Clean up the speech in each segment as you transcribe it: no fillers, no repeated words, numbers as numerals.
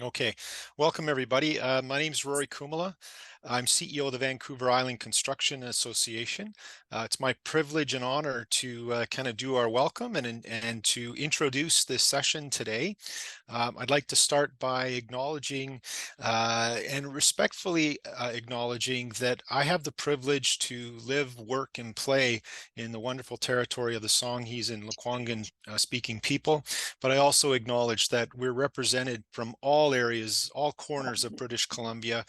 Okay, welcome everybody. My name is Rory Kumala. I'm CEO of the Vancouver Island Construction Association. It's my privilege and honor to kind of do our welcome and to introduce this session today. I'd like to start by acknowledging and respectfully acknowledging that I have the privilege to live, work, and play in the wonderful territory of the Songhees and Lekwungen speaking people. But I also acknowledge that we're represented from all areas, all corners of British Columbia,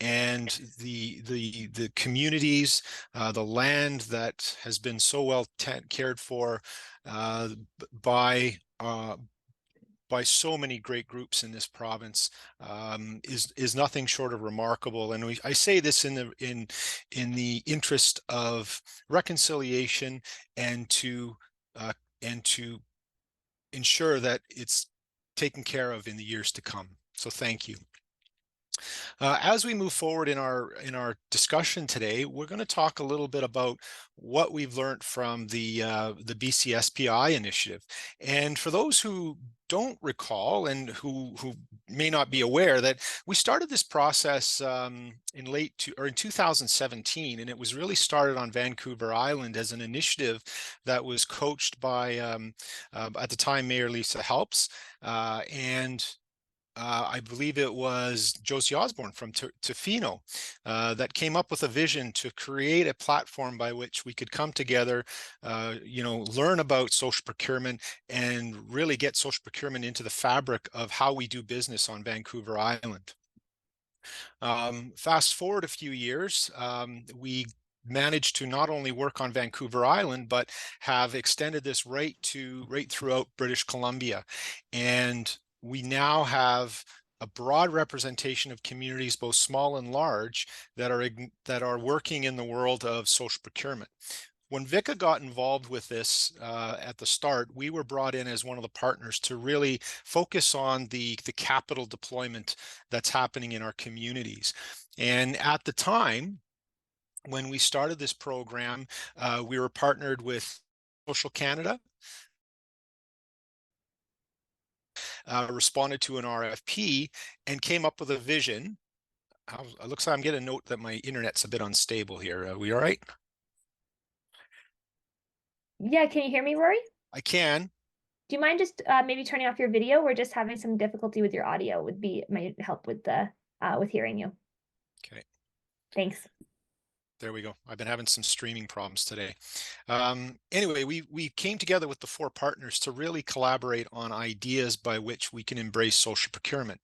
and the communities, the land that has been so well cared for uh, by uh, by so many great groups in this province is nothing short of remarkable. And I say this in the interest of reconciliation and uh, to ensure that it's taken care of in the years to come. So thank you. As we move forward in our discussion today, we're going to talk a little bit about what we've learned from the BCSPI initiative. And for those who don't recall and who may not be aware, that we started this process in 2017, and it was really started on Vancouver Island as an initiative that was coached by at the time Mayor Lisa Helps and I believe it was Josie Osborne from Tofino that came up with a vision to create a platform by which we could come together, learn about social procurement and really get social procurement into the fabric of how we do business on Vancouver Island. Fast forward a few years, we managed to not only work on Vancouver Island, but have extended this right throughout British Columbia. And we now have a broad representation of communities, both small and large, that are working in the world of social procurement. When Vickey got involved with this at the start, we were brought in as one of the partners to really focus on the capital deployment that's happening in our communities. And at the time, when we started this program, we were partnered with Social Canada, responded to an RFP, and came up with a vision. It looks like I'm getting a note that my internet's a bit unstable here. Are we all right? Yeah, can you hear me, Rory? I can. Do you mind just maybe turning off your video? We're just having some difficulty with your audio. Might help with the with hearing you. Okay. Thanks. There we go. I've been having some streaming problems today. Anyway, we came together with the four partners to really collaborate on ideas by which we can embrace social procurement.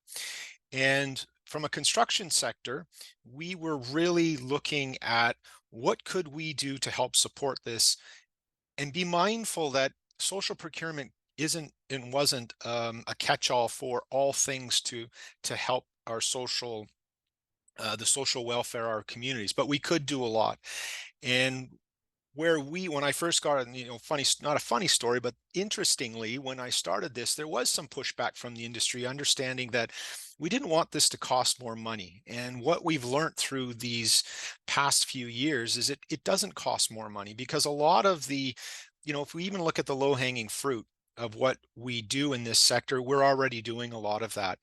And from a construction sector, we were really looking at what could we do to help support this and be mindful that social procurement isn't and wasn't a catch-all for all things to help our the social welfare of our communities, but we could do a lot. And when I first got, not a funny story, but interestingly, when I started this, there was some pushback from the industry, understanding that we didn't want this to cost more money. And what we've learned through these past few years is it doesn't cost more money, because a lot of if we even look at the low-hanging fruit of what we do in this sector, we're already doing a lot of that.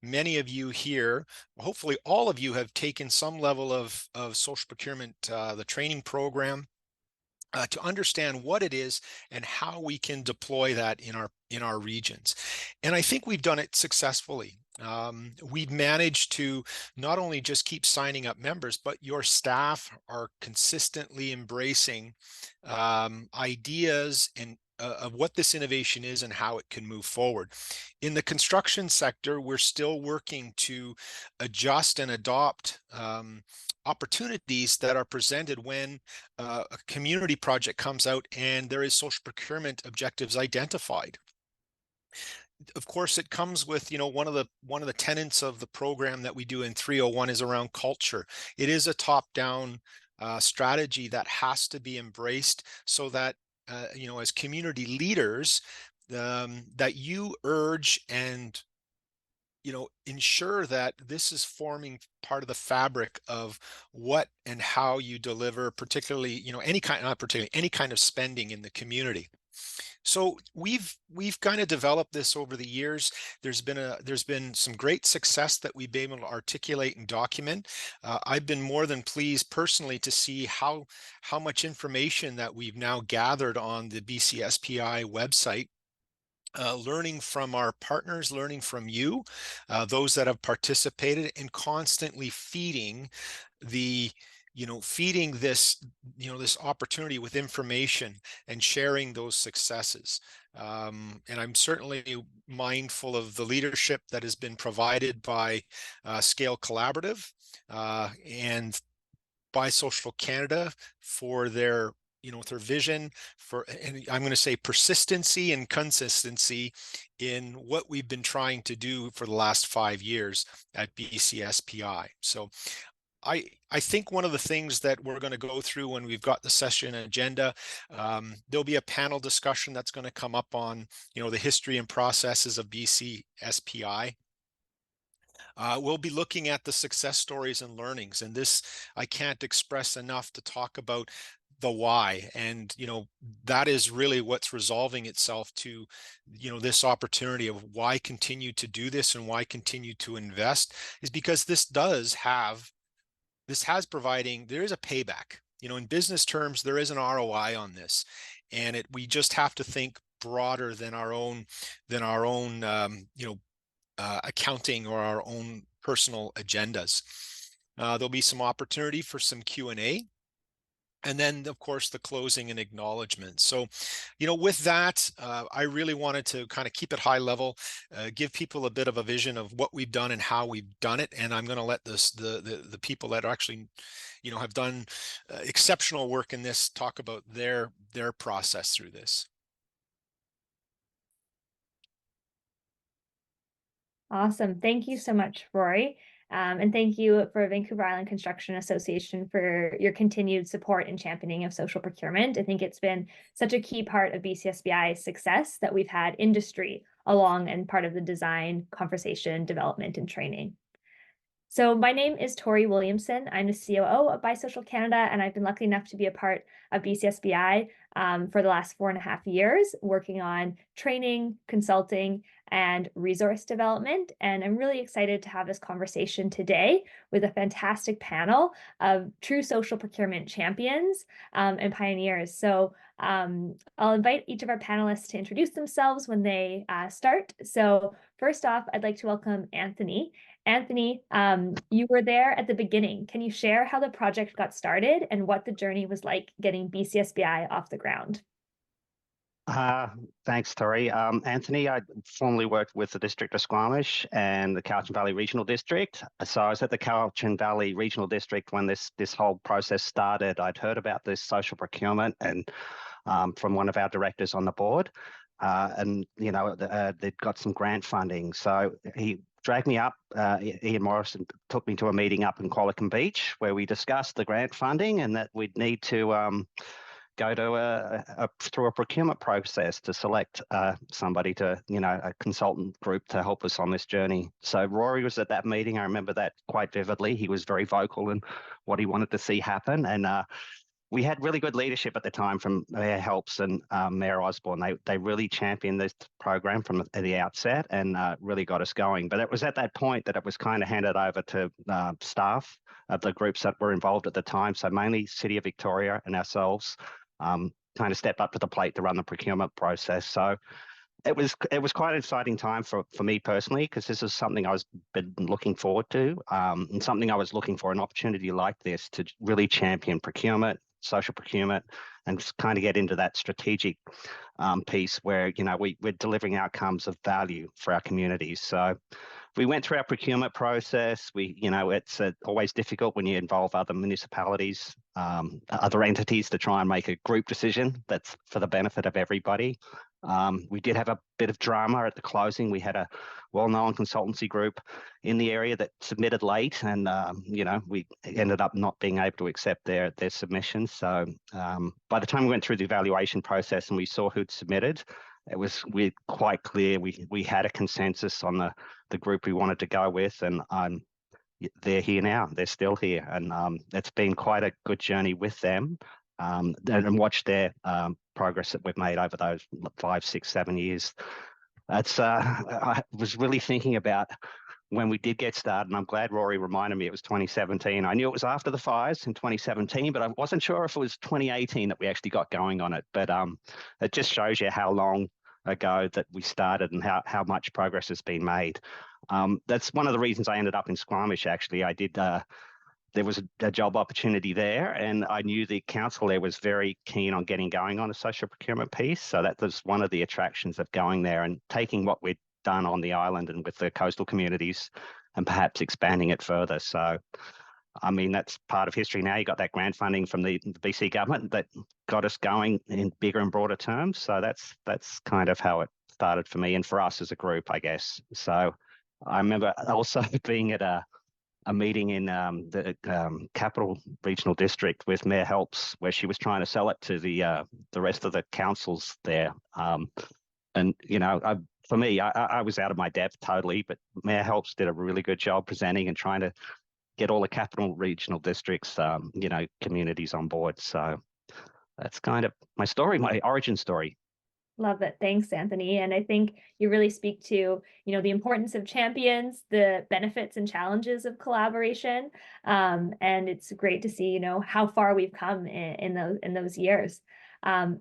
Many of you here, hopefully all of you, have taken some level of social procurement, the training program, to understand what it is and how we can deploy that in our regions. And I think we've done it successfully. We've managed to not only just keep signing up members, but your staff are consistently embracing ideas and of what this innovation is and how it can move forward. In the construction sector, we're still working to adjust and adopt opportunities that are presented when a community project comes out and there is social procurement objectives identified. Of course, it comes with, one of the tenets of the program that we do in 301 is around culture. It is a top-down strategy that has to be embraced, so that as community leaders, that you urge and ensure that this is forming part of the fabric of what and how you deliver, particularly, not particularly, any kind of spending in the community. So we've kind of developed this over the years. There's been some great success that we've been able to articulate and document. I've been more than pleased personally to see how much information that we've now gathered on the BCSPI website. Learning from our partners, learning from you, those that have participated, and constantly feeding the feeding this this opportunity with information and sharing those successes. And I'm certainly mindful of the leadership that has been provided by Scale Collaborative and by Social Canada for their with their vision for, and I'm going to say persistency and consistency in what we've been trying to do for the last 5 years at BCSPI. So I think one of the things that we're going to go through when we've got the session agenda, there'll be a panel discussion that's going to come up on, the history and processes of BCSPI. We'll be looking at the success stories and learnings, and this I can't express enough to talk about the why. And that is really what's resolving itself to this opportunity of why continue to do this and why continue to invest, is because this has providing, there is a payback. In business terms, there is an ROI on this, and we just have to think broader than our own accounting or our own personal agendas. There'll be some opportunity for some Q&A. And then, of course, the closing and acknowledgement. So, with that, I really wanted to kind of keep it high level, give people a bit of a vision of what we've done and how we've done it. And I'm going to let the people that actually, have done exceptional work in this talk about their process through this. Awesome. Thank you so much, Rory. And thank you for Vancouver Island Construction Association for your continued support and championing of social procurement. I think it's been such a key part of BCSPI's success that we've had industry along and part of the design, conversation, development, and training. So my name is Tori Williamson. I'm the COO of Social Canada, and I've been lucky enough to be a part of BCSPI for the last 4.5 years, working on training, consulting, and resource development. And I'm really excited to have this conversation today with a fantastic panel of true social procurement champions and pioneers. So I'll invite each of our panelists to introduce themselves when they start. So first off, I'd like to welcome Anthony. Anthony, you were there at the beginning. Can you share how the project got started and what the journey was like getting BCSPI off the ground? Thanks, Tori. Anthony, I formerly worked with the District of Squamish and the Cowichan Valley Regional District. So I was at the Cowichan Valley Regional District when this whole process started. I'd heard about this social procurement and from one of our directors on the board. And, they'd got some grant funding. So he dragged me up, Ian Morrison took me to a meeting up in Qualicum Beach where we discussed the grant funding and that we'd need to go to through a procurement process to select somebody to, a consultant group to help us on this journey. So Rory was at that meeting. I remember that quite vividly. He was very vocal in what he wanted to see happen. And we had really good leadership at the time from Mayor Helps and Mayor Osborne. They really championed this program from the outset and really got us going. But it was at that point that it was kind of handed over to staff of the groups that were involved at the time. So mainly City of Victoria and ourselves kind of stepped up to the plate to run the procurement process. So it was quite an exciting time for me personally, because this is something I was been looking forward to and something I was looking for, an opportunity like this to really champion procurement, social procurement, and kind of get into that strategic piece where, we're delivering outcomes of value for our communities. So we went through our procurement process. It's always difficult when you involve other municipalities, other entities to try and make a group decision that's for the benefit of everybody. We did have a bit of drama at the closing. We had a well-known consultancy group in the area that submitted late, and we ended up not being able to accept their submissions. So by the time we went through the evaluation process and we saw who'd submitted, we're quite clear we had a consensus on the group we wanted to go with, and they're here now. They're still here, and it's been quite a good journey with them. and watch their progress that we've made over those 5, 6, 7 years. That's I was really thinking about when we did get started, and I'm glad Rory reminded me it was 2017. I knew it was after the fires in 2017, but I wasn't sure if it was 2018 that we actually got going on it. But it just shows you how long ago that we started and how much progress has been made. That's one of the reasons I ended up in Squamish, actually. I did, there was a job opportunity there, and I knew the council there was very keen on getting going on a social procurement piece. So that was one of the attractions of going there and taking what we'd done on the island and with the coastal communities and perhaps expanding it further. So, I mean, that's part of history now. You got that grant funding from the BC government that got us going in bigger and broader terms. So that's kind of how it started for me and for us as a group, I guess. So I remember also being at a meeting in the Capital Regional District with Mayor Helps, where she was trying to sell it to the rest of the councils there. And, you know, for me, I was out of my depth totally, but Mayor Helps did a really good job presenting and trying to get all the Capital Regional Districts, you know, communities on board. So that's kind of my story, my origin story. Love it. Thanks, Anthony. And I think you really speak to, you know, the importance of champions, the benefits and challenges of collaboration. And it's great to see, you know, how far we've come in those years.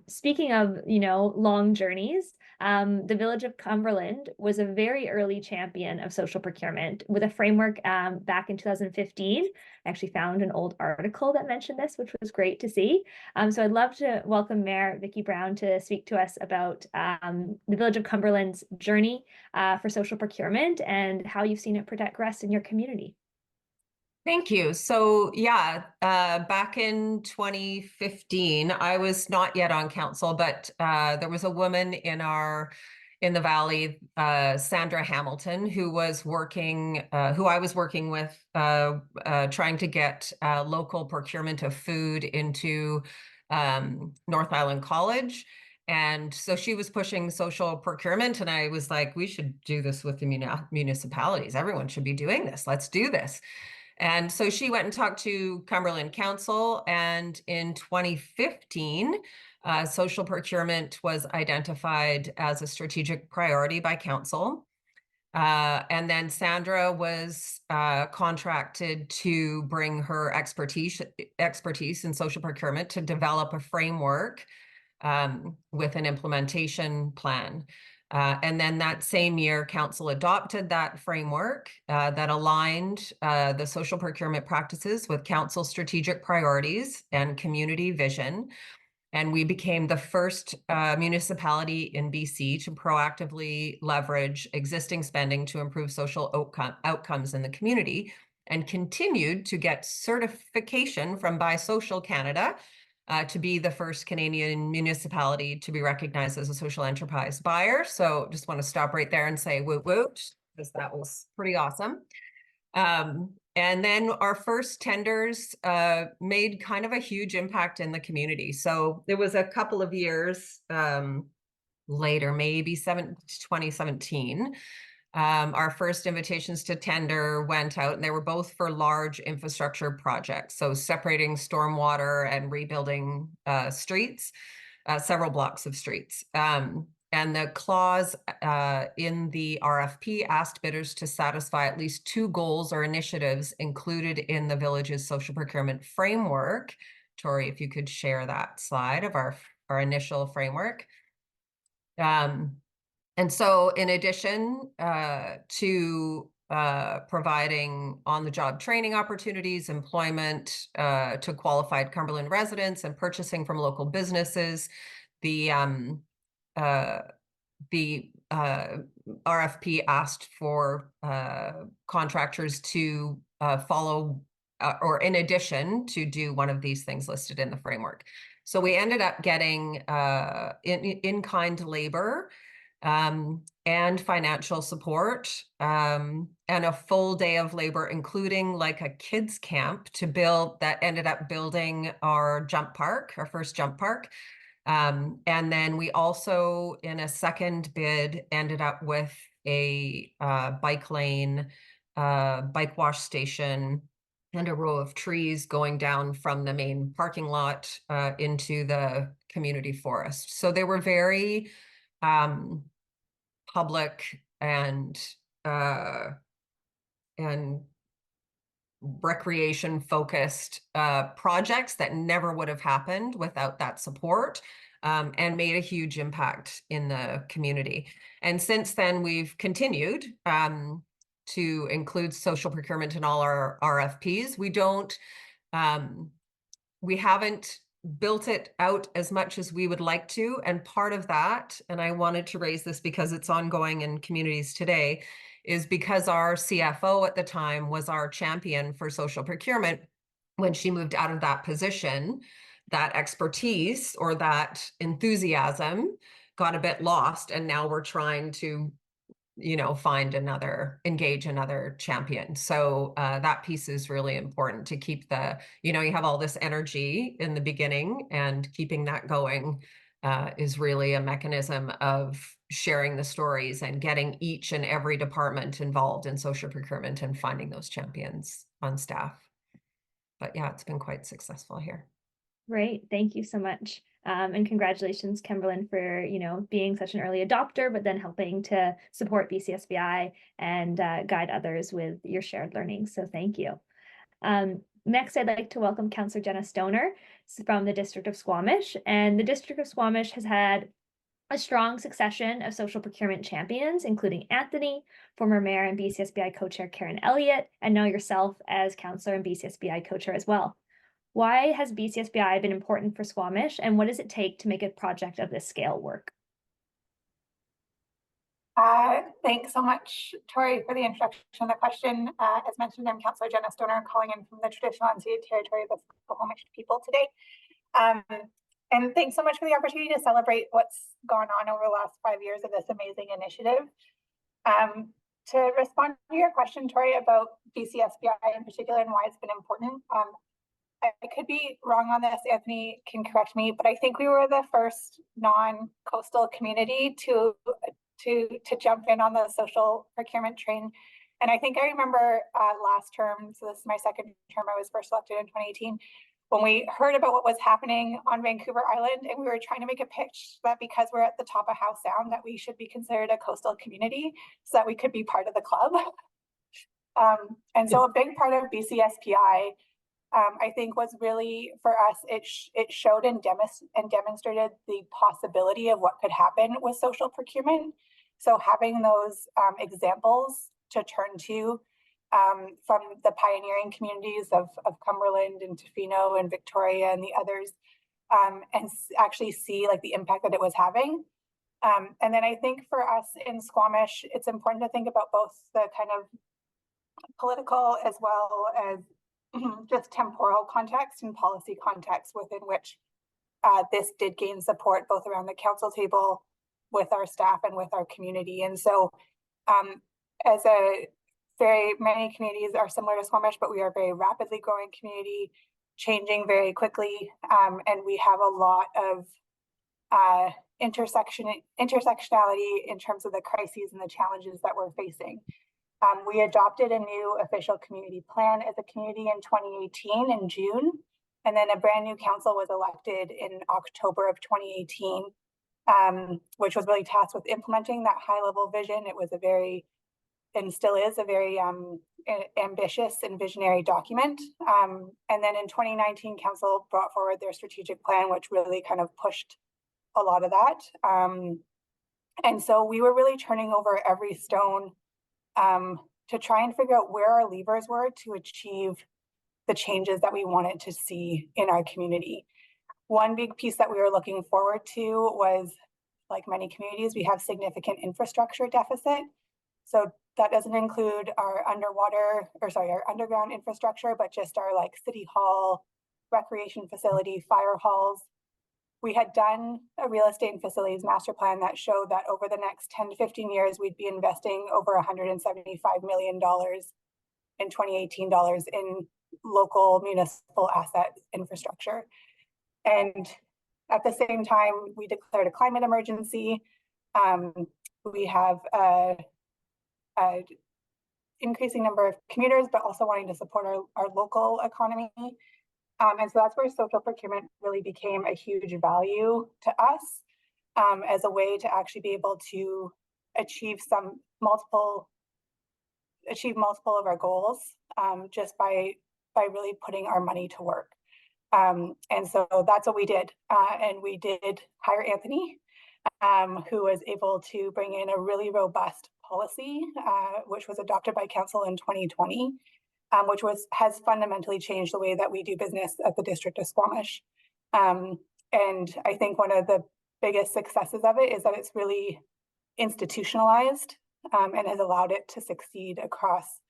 Speaking of, you know, long journeys, the Village of Cumberland was a very early champion of social procurement with a framework back in 2015. I actually found an old article that mentioned this, which was great to see. So I'd love to welcome Mayor Vickey Brown to speak to us about the Village of Cumberland's journey for social procurement and how you've seen it progress in your community. Thank you. So yeah, back in 2015, I was not yet on council, but there was a woman in the Valley, Sandra Hamilton, who was working, who I was working with, trying to get local procurement of food into North Island College. And so she was pushing social procurement, and I was like, we should do this with the municipalities. Everyone should be doing this. Let's do this. And so she went and talked to Cumberland Council, and in 2015, social procurement was identified as a strategic priority by council. And then Sandra was contracted to bring her expertise in social procurement to develop a framework with an implementation plan. And then that same year, council adopted that framework that aligned the social procurement practices with council strategic priorities and community vision. And we became the first municipality in BC to proactively leverage existing spending to improve social outcomes in the community, and continued to get certification from BiSocial Canada to be the first Canadian municipality to be recognized as a social enterprise buyer. So just want to stop right there and say woot woot, because that was pretty awesome. And then our first tenders made kind of a huge impact in the community. So there was a couple of years later, maybe 2017, our first invitations to tender went out, and they were both for large infrastructure projects. So separating stormwater and rebuilding streets, several blocks of streets. And the clause in the RFP asked bidders to satisfy at least 2 goals or initiatives included in the village's social procurement framework. Tori, if you could share that slide of our initial framework. And so in addition to providing on-the-job training opportunities, employment to qualified Cumberland residents, and purchasing from local businesses, the RFP asked for contractors to follow or in addition to do one of these things listed in the framework. So we ended up getting in-kind labor and financial support and a full day of labor, including like a kids camp to build, that ended up building our jump park, our first jump park. And then we also, in a second bid, ended up with a bike lane, bike wash station, and a row of trees going down from the main parking lot into the community forest. So they were very public and recreation focused projects that never would have happened without that support, and made a huge impact in the community. And since then, we've continued to include social procurement in all our RFPs. We haven't built it out as much as we would like to. And part of that, and I wanted to raise this because it's ongoing in communities today, is because our CFO at the time was our champion for social procurement. When she moved out of that position, that expertise or that enthusiasm got a bit lost. And now we're trying to, engage another champion. So that piece is really important to keep you have all this energy in the beginning, and keeping that going is really a mechanism of sharing the stories and getting each and every department involved in social procurement and finding those champions on staff. But yeah, it's been quite successful here. Great, thank you so much. And congratulations, Kimberlyn, for being such an early adopter, but then helping to support BCSPI and guide others with your shared learning. So thank you. Next, I'd like to welcome Councillor Jenna Stoner from the District of Squamish. And the District of Squamish has had a strong succession of social procurement champions, including Anthony, former mayor and BCSPI co-chair Karen Elliott, and now yourself as councillor and BCSPI co-chair as well. Why has BCSPI been important for Squamish, and what does it take to make a project of this scale work? Thanks so much, Tori, for the introduction and the question. As mentioned, I'm Councillor Jenna Stoner, calling in from the traditional unceded territory of the Squamish people today. And thanks so much for the opportunity to celebrate what's gone on over the last 5 years of this amazing initiative. To respond to your question, Tori, about BCSPI in particular and why it's been important, I could be wrong on this, Anthony can correct me, but I think we were the first non-coastal community to jump in on the social procurement train. And I think I remember last term, so this is my second term, I was first elected in 2018, when we heard about what was happening on Vancouver Island, and we were trying to make a pitch that because we're at the top of Howe Sound, that we should be considered a coastal community so that we could be part of the club. And so a big part of BCSPI, I think, was really, for us, it showed and demonstrated the possibility of what could happen with social procurement. So having those examples to turn to from the pioneering communities of Cumberland and Tofino and Victoria and the others, and actually see like the impact that it was having. And then I think for us in Squamish, it's important to think about both the kind of political as well as just temporal context and policy context within which this did gain support, both around the council table, with our staff and with our community. And so many communities are similar to Squamish, but we are a very rapidly growing community, changing very quickly. And we have a lot of intersectionality in terms of the crises and the challenges that we're facing. We adopted a new official community plan as a community in 2018 in June, and then a brand new council was elected in October of 2018, which was really tasked with implementing that high-level vision. It was a very, and still is, a very ambitious and visionary document. And then in 2019, council brought forward their strategic plan, which really kind of pushed a lot of that. And so we were really turning over every stone to try and figure out where our levers were to achieve the changes that we wanted to see in our community. One big piece that we were looking forward to was, like many communities, we have significant infrastructure deficit. So that doesn't include our underground infrastructure, but just our like city hall, recreation facility, fire halls. We had done a real estate and facilities master plan that showed that over the next 10 to 15 years, we'd be investing over $175 million in 2018 dollars in local municipal asset infrastructure. And at the same time, we declared a climate emergency. We have increasing number of commuters, but also wanting to support our local economy. And so that's where social procurement really became a huge value to us, as a way to actually be able to achieve multiple of our goals, just by really putting our money to work. And so that's what we did. And we did hire Anthony, who was able to bring in a really robust policy, which was adopted by council in 2020, which has fundamentally changed the way that we do business at the District of Squamish. And I think one of the biggest successes of it is that it's really institutionalized, and has allowed it to succeed across.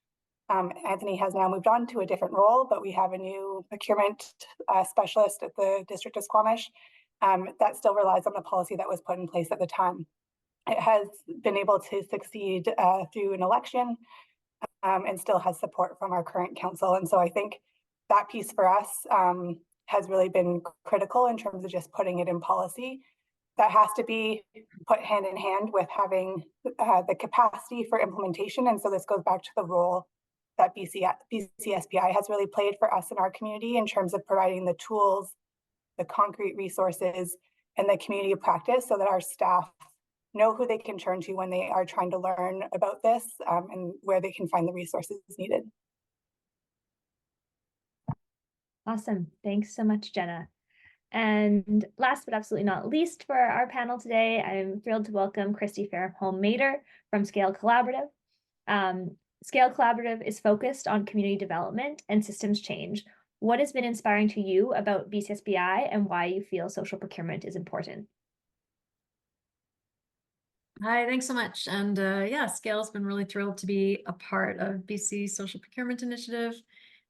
Anthony has now moved on to a different role, but we have a new procurement specialist at the District of Squamish that still relies on the policy that was put in place at the time. It has been able to succeed through an election, and still has support from our current council. And so I think that piece for us has really been critical in terms of just putting it in policy. That has to be put hand in hand with having the capacity for implementation. And so this goes back to the role that BCSPI has really played for us in our community in terms of providing the tools, the concrete resources, and the community practice so that our staff know who they can turn to when they are trying to learn about this, and where they can find the resources needed. Awesome. Thanks so much, Jenna. And last but absolutely not least for our panel today, I'm thrilled to welcome Christy Fairholm-Mader from Scale Collaborative. Scale Collaborative is focused on community development and systems change. What has been inspiring to you about BCSPI and why you feel social procurement is important? Hi, thanks so much. And yeah, Scale's been really thrilled to be a part of BC Social Procurement Initiative,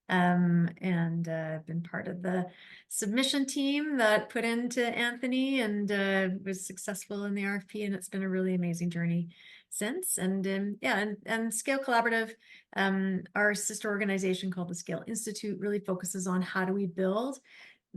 and been part of the submission team that put into Anthony and was successful in the RFP, and it's been a really amazing journey since. And yeah, and Scale Collaborative, our sister organization called the Scale Institute, really focuses on how do we build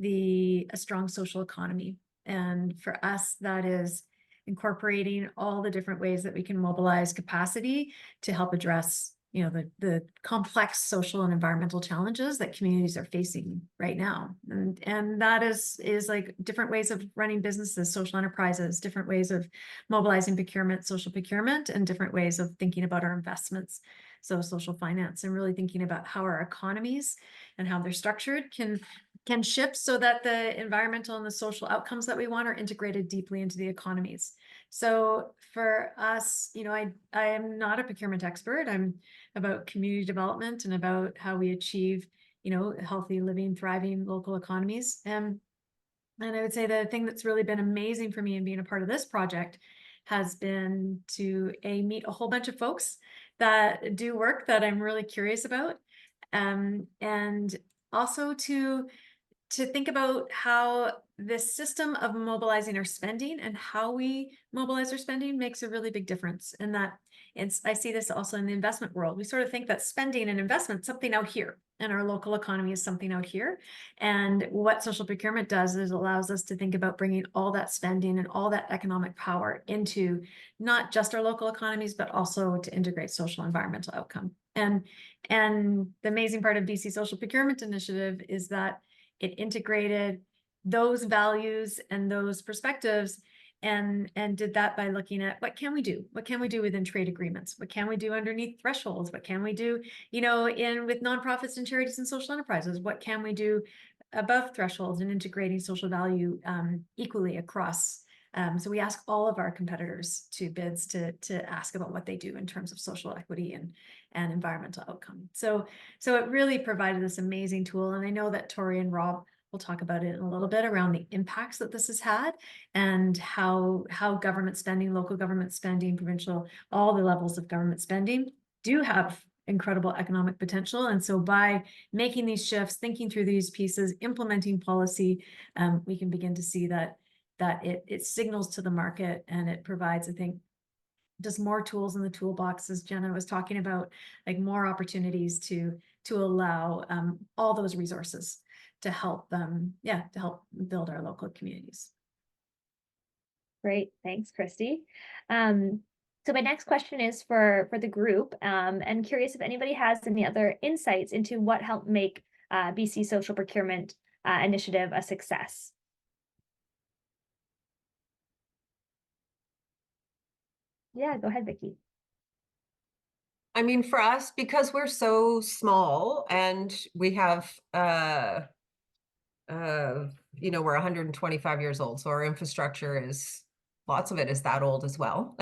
a strong social economy. And for us, that is incorporating all the different ways that we can mobilize capacity to help address, you know, the complex social and environmental challenges that communities are facing right now. And that is like different ways of running businesses, social enterprises, different ways of mobilizing procurement, social procurement, and different ways of thinking about our investments. So social finance, and really thinking about how our economies and how they're structured can shift so that the environmental and the social outcomes that we want are integrated deeply into the economies. So for us, you know, I am not a procurement expert. I'm about community development and about how we achieve, you know, healthy, living, thriving local economies. And I would say the thing that's really been amazing for me in being a part of this project has been to meet a whole bunch of folks that do work that I'm really curious about, and also to think about how this system of mobilizing our spending and how we mobilize our spending makes a really big difference. And that I see this also in the investment world. We sort of think that spending and investment is something out here, and our local economy is something out here. And what social procurement does is allows us to think about bringing all that spending and all that economic power into not just our local economies, but also to integrate social and environmental outcome. And the amazing part of BC Social Procurement Initiative is that it integrated those values and those perspectives, and did that by looking at what can we do? What can we do within trade agreements? What can we do underneath thresholds? What can we do, you know, with nonprofits and charities and social enterprises? What can we do above thresholds and integrating social value equally across? So we ask all of our competitors to bids to ask about what they do in terms of social equity and environmental outcome. So it really provided this amazing tool. And I know that Tori and Rob will talk about it in a little bit around the impacts that this has had, and how government spending, local government spending, provincial, all the levels of government spending do have incredible economic potential. And so by making these shifts, thinking through these pieces, implementing policy, we can begin to see that it signals to the market, and it provides, I think, just more tools in the toolbox, as Jenna was talking about, like more opportunities to allow all those resources to help build our local communities. Great, thanks, Christy. So my next question is for the group, and curious if anybody has any other insights into what helped make BC Social Procurement Initiative a success. Yeah, go ahead, Vickey. I mean, for us, because we're so small and we have, you know, we're 125 years old, so our infrastructure is, lots of it is that old as well.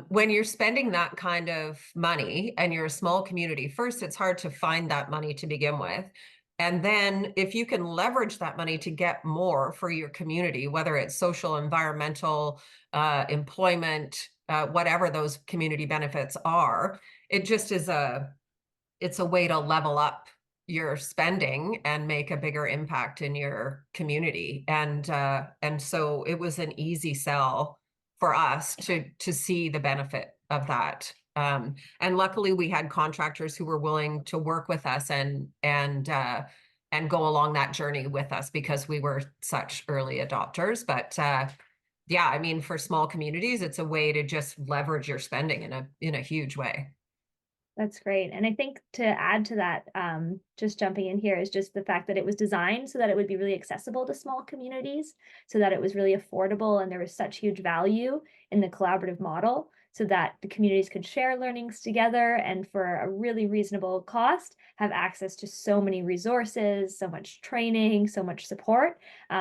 When you're spending that kind of money and you're a small community, first, it's hard to find that money to begin with. And then if you can leverage that money to get more for your community, whether it's social, environmental, employment, whatever those community benefits are, it just is it's a way to level up your spending and make a bigger impact in your community. And so it was an easy sell for us to see the benefit of that. And luckily we had contractors who were willing to work with us and go along that journey with us because we were such early adopters. But yeah, I mean, for small communities, it's a way to just leverage your spending in a huge way. That's great. And I think to add to that, just jumping in here, is just the fact that it was designed so that it would be really accessible to small communities, so that it was really affordable, and there was such huge value in the collaborative model, so that the communities could share learnings together and for a really reasonable cost have access to so many resources, so much training, so much support,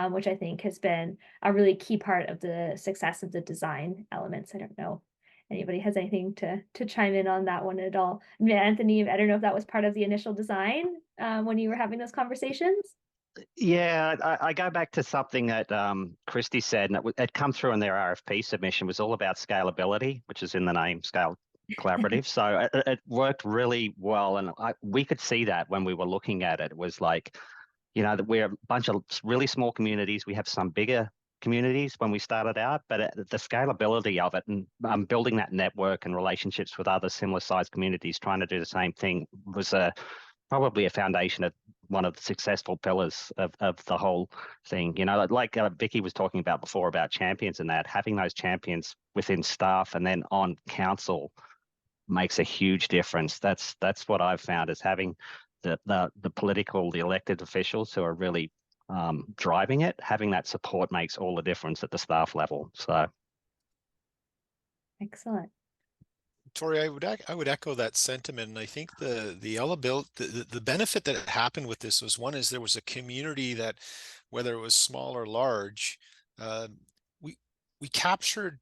which I think has been a really key part of the success of the design elements. I don't know anybody has anything to chime in on that one at all. I mean, Anthony, I don't know if that was part of the initial design when you were having those conversations. Yeah, I go back to something that Christy said, and it come through in their RFP submission, was all about scalability, which is in the name, Scale Collaborative. So it worked really well, and we could see that when we were looking at it. It was like, you know, that we're a bunch of really small communities. We have some bigger communities when we started out, but the scalability of it and building that network and relationships with other similar sized communities trying to do the same thing was probably a foundation of one of the successful pillars of the whole thing. You know, like Vickey was talking about before about champions and that, having those champions within staff and then on council makes a huge difference. That's what I've found, is having the elected officials who are really driving it, having that support makes all the difference at the staff level. So excellent. Tori, I would echo that sentiment, and I think the benefit that happened with this was, one is there was a community that, whether it was small or large, we captured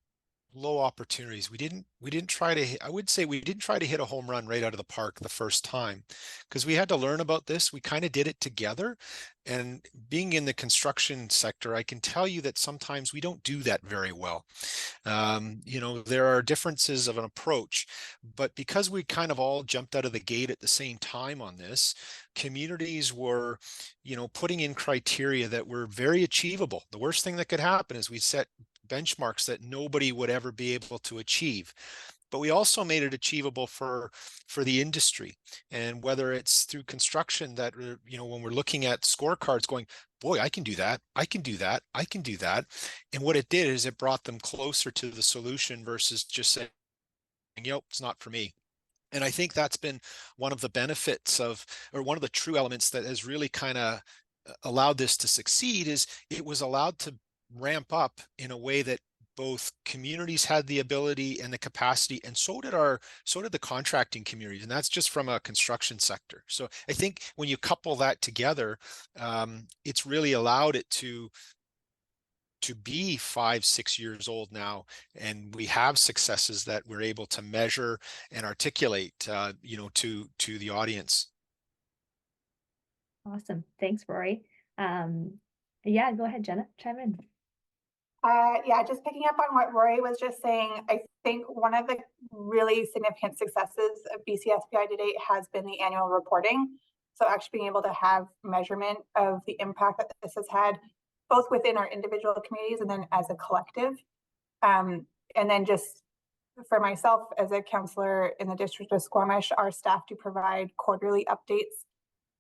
low opportunities. We didn't try to, I would say we didn't try to hit a home run right out of the park the first time, because we had to learn about this. We kind of did it together. And being in the construction sector, I can tell you that sometimes we don't do that very well. You know, there are differences of an approach, but because we kind of all jumped out of the gate at the same time on this, communities were, you know, putting in criteria that were very achievable. The worst thing that could happen is we set benchmarks that nobody would ever be able to achieve. But we also made it achievable for the industry. And whether it's through construction that, you know, when we're looking at scorecards going, boy, I can do that, I can do that, I can do that. And what it did is it brought them closer to the solution versus just saying, yep, it's not for me. And I think that's been one of the benefits of, or one of the true elements that has really kind of allowed this to succeed, is it was allowed to ramp up in a way that both communities had the ability and the capacity, and so did the contracting communities, and that's just from a construction sector. So I think when you couple that together, it's really allowed it to be 5-6 years old now, and we have successes that we're able to measure and articulate, you know, to the audience. Awesome. Thanks, Rory. Yeah, go ahead, Jenna, chime in. Yeah, just picking up on what Rory was just saying, I think one of the really significant successes of BCSPI to date has been the annual reporting. So actually being able to have measurement of the impact that this has had, both within our individual communities and then as a collective. And then just for myself as a councillor in the District of Squamish, our staff do provide quarterly updates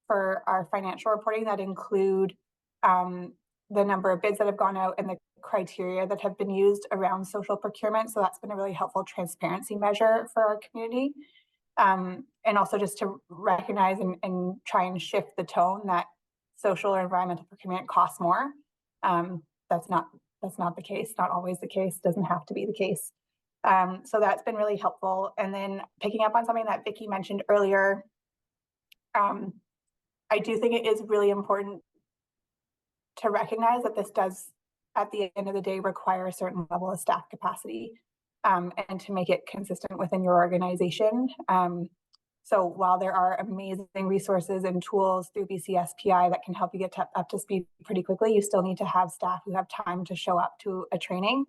for our financial reporting that include the number of bids that have gone out and the criteria that have been used around social procurement. So that's been a really helpful transparency measure for our community. And also just to recognize and try and shift the tone that social or environmental procurement costs more. That's not the case, not always the case, doesn't have to be the case. So that's been really helpful. And then picking up on something that Vickey mentioned earlier, I do think it is really important to recognize that this does, at the end of the day, require a certain level of staff capacity, and to make it consistent within your organization. So while there are amazing resources and tools through BCSPI that can help you get up to speed pretty quickly, you still need to have staff who have time to show up to a training.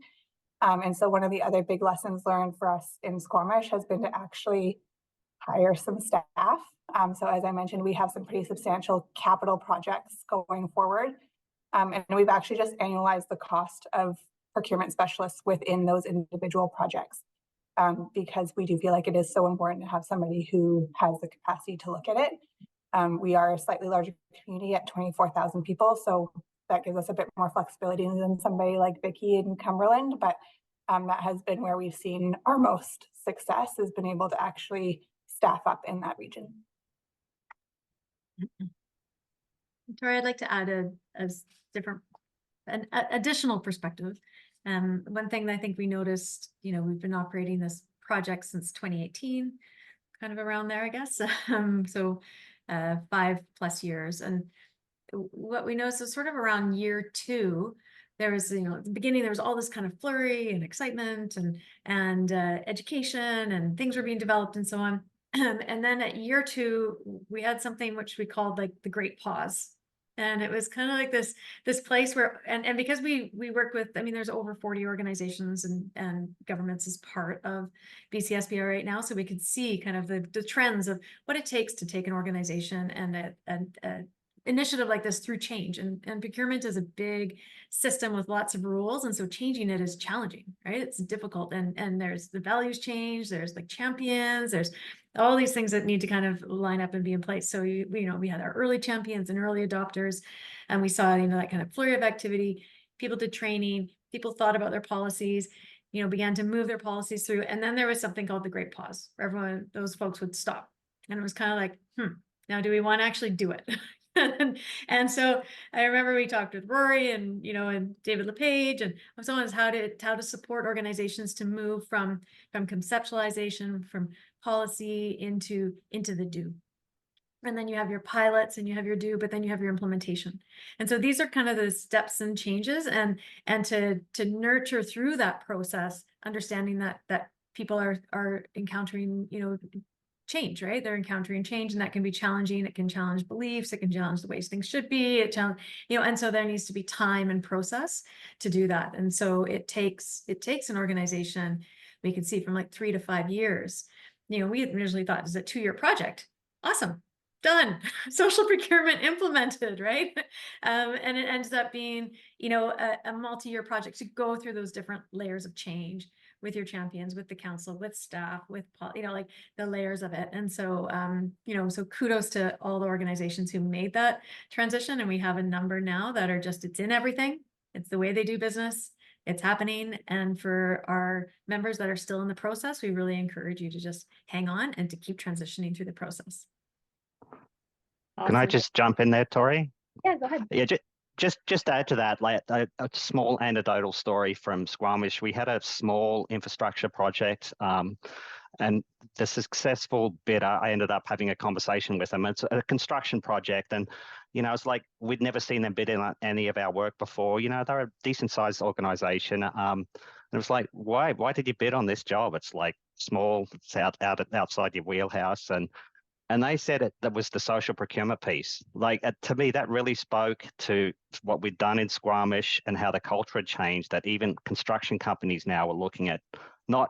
And so one of the other big lessons learned for us in Squamish has been to actually hire some staff. So as I mentioned, we have some pretty substantial capital projects going forward. And we've actually just annualized the cost of procurement specialists within those individual projects, because we do feel like it is so important to have somebody who has the capacity to look at it. We are a slightly larger community at 24,000 people, so that gives us a bit more flexibility than somebody like Vickey in Cumberland, but that has been where we've seen our most success, has been able to actually staff up in that region. Tori, I'd like to add an additional perspective. One thing that I think we noticed, we've been operating this project since 2018, kind of around there, I guess. So 5+ years. And what we noticed is sort of around year 2, there was, at the beginning, there was all this kind of flurry and excitement and education, and things were being developed and so on. And then at year 2, we had something which we called like the Great Pause. And it was kind of like this place where, and because we work with, there's over 40 organizations and governments as part of BCSPI right now. So we could see kind of the trends of what it takes to take an organization and an initiative like this through change. And procurement is a big system with lots of rules. And so changing it is challenging, right? It's difficult. And there's the values change, there's like champions, there's all these things that need to kind of line up and be in place. So we had our early champions and early adopters, and we saw, that kind of flurry of activity. People did training, people thought about their policies, began to move their policies through. And then there was something called the Great Pause, where those folks would stop. And it was kind of like, now do we want to actually do it? And so I remember we talked with Rory and David LePage and so on, how to support organizations to move from conceptualization, from policy into the do. And then you have your pilots and you have your do, but then you have your implementation. And so these are kind of the steps and changes, and to nurture through that process, understanding that people are encountering change, right? They're encountering change, and that can be challenging. It can challenge beliefs. It can challenge the ways things should be. And so there needs to be time and process to do that. And so it takes an organization. We can see from like 3 to 5 years. We originally thought it was a 2-year project. Awesome, done. Social procurement implemented, right? And it ends up being, a multi-year project to go through those different layers of change with your champions, with the council, with staff, with, like the layers of it. And so, so kudos to all the organizations who made that transition. And we have a number now that are just, it's in everything. It's the way they do business. It's happening. And for our members that are still in the process, we really encourage you to just hang on and to keep transitioning through the process. Awesome. Can I just jump in there, Tori? Yeah, go ahead. Yeah, just add to that, like a small anecdotal story from Squamish. We had a small infrastructure project, and the successful bidder, I ended up having a conversation with them. It's a construction project, and it's like we'd never seen them bid in any of our work before. They're a decent sized organization. And it was like, why did you bid on this job? It's like small, it's outside your wheelhouse, and they said that was the social procurement piece. Like, to me, that really spoke to what we'd done in Squamish and how the culture had changed, that even construction companies now were looking at not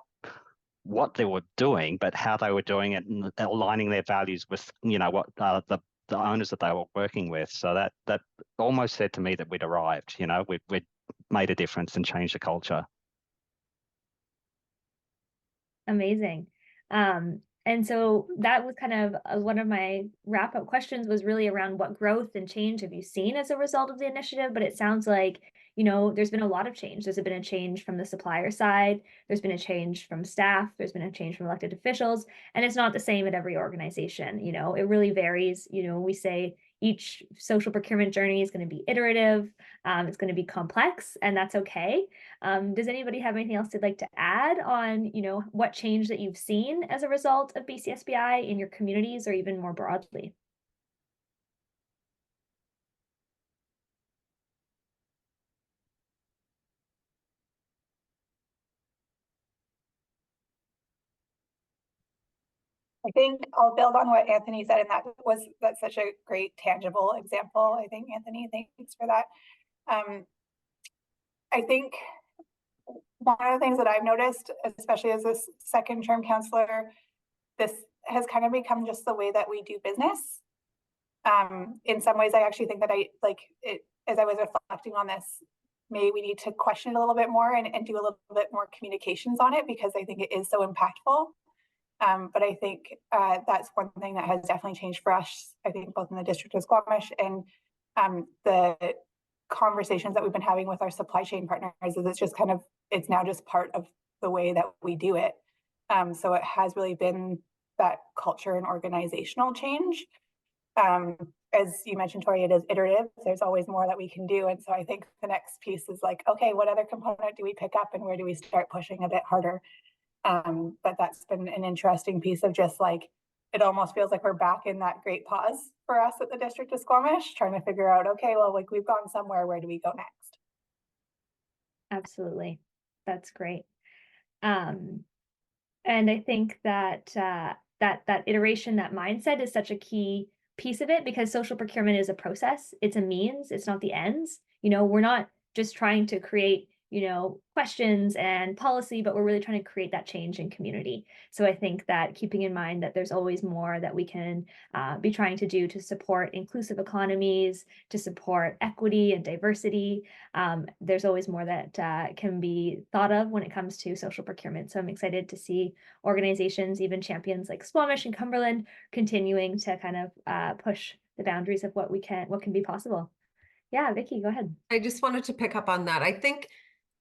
what they were doing, but how they were doing it and aligning their values with, what the owners that they were working with. So that almost said to me that we'd arrived, we'd made a difference and changed the culture. Amazing. And so that was kind of one of my wrap-up questions, was really around what growth and change have you seen as a result of the initiative? But it sounds like, you know, there's been a lot of change. There's been a change from the supplier side. There's been a change from staff. There's been a change from elected officials, and it's not the same at every organization. You know, it really varies. You know, we say each social procurement journey is going to be iterative. It's going to be complex, and that's okay. Does anybody have anything else they'd like to add on, you know, what change that you've seen as a result of BCSPI in your communities or even more broadly? I think I'll build on what Anthony said, and that's such a great tangible example. I think, Anthony, thanks for that. I think one of the things that I've noticed, especially as this second term councillor, this has kind of become just the way that we do business. In some ways, I actually think that as I was reflecting on this, maybe we need to question it a little bit more and do a little bit more communications on it, because I think it is so impactful. But I think that's one thing that has definitely changed for us, I think, both in the District of Squamish and the conversations that we've been having with our supply chain partners, is it's now just part of the way that we do it. So it has really been that culture and organizational change. As you mentioned, Tori, it is iterative. There's always more that we can do. And so I think the next piece is like, okay, what other component do we pick up and where do we start pushing a bit harder? But that's been an interesting piece of just like, it almost feels like we're back in that great pause for us at the District of Squamish, trying to figure out, okay, well, like we've gone somewhere, where do we go next? Absolutely. That's great. And I think that that iteration, that mindset is such a key piece of it, because social procurement is a process. It's a means, it's not the ends. You know, we're not just trying to create, you know, questions and policy, but we're really trying to create that change in community. So I think that keeping in mind that there's always more that we can be trying to do to support inclusive economies, to support equity and diversity. There's always more that can be thought of when it comes to social procurement. So I'm excited to see organizations, even champions like Squamish and Cumberland, continuing to kind of push the boundaries of what can be possible. Yeah, Vickey, go ahead. I just wanted to pick up on that. I think,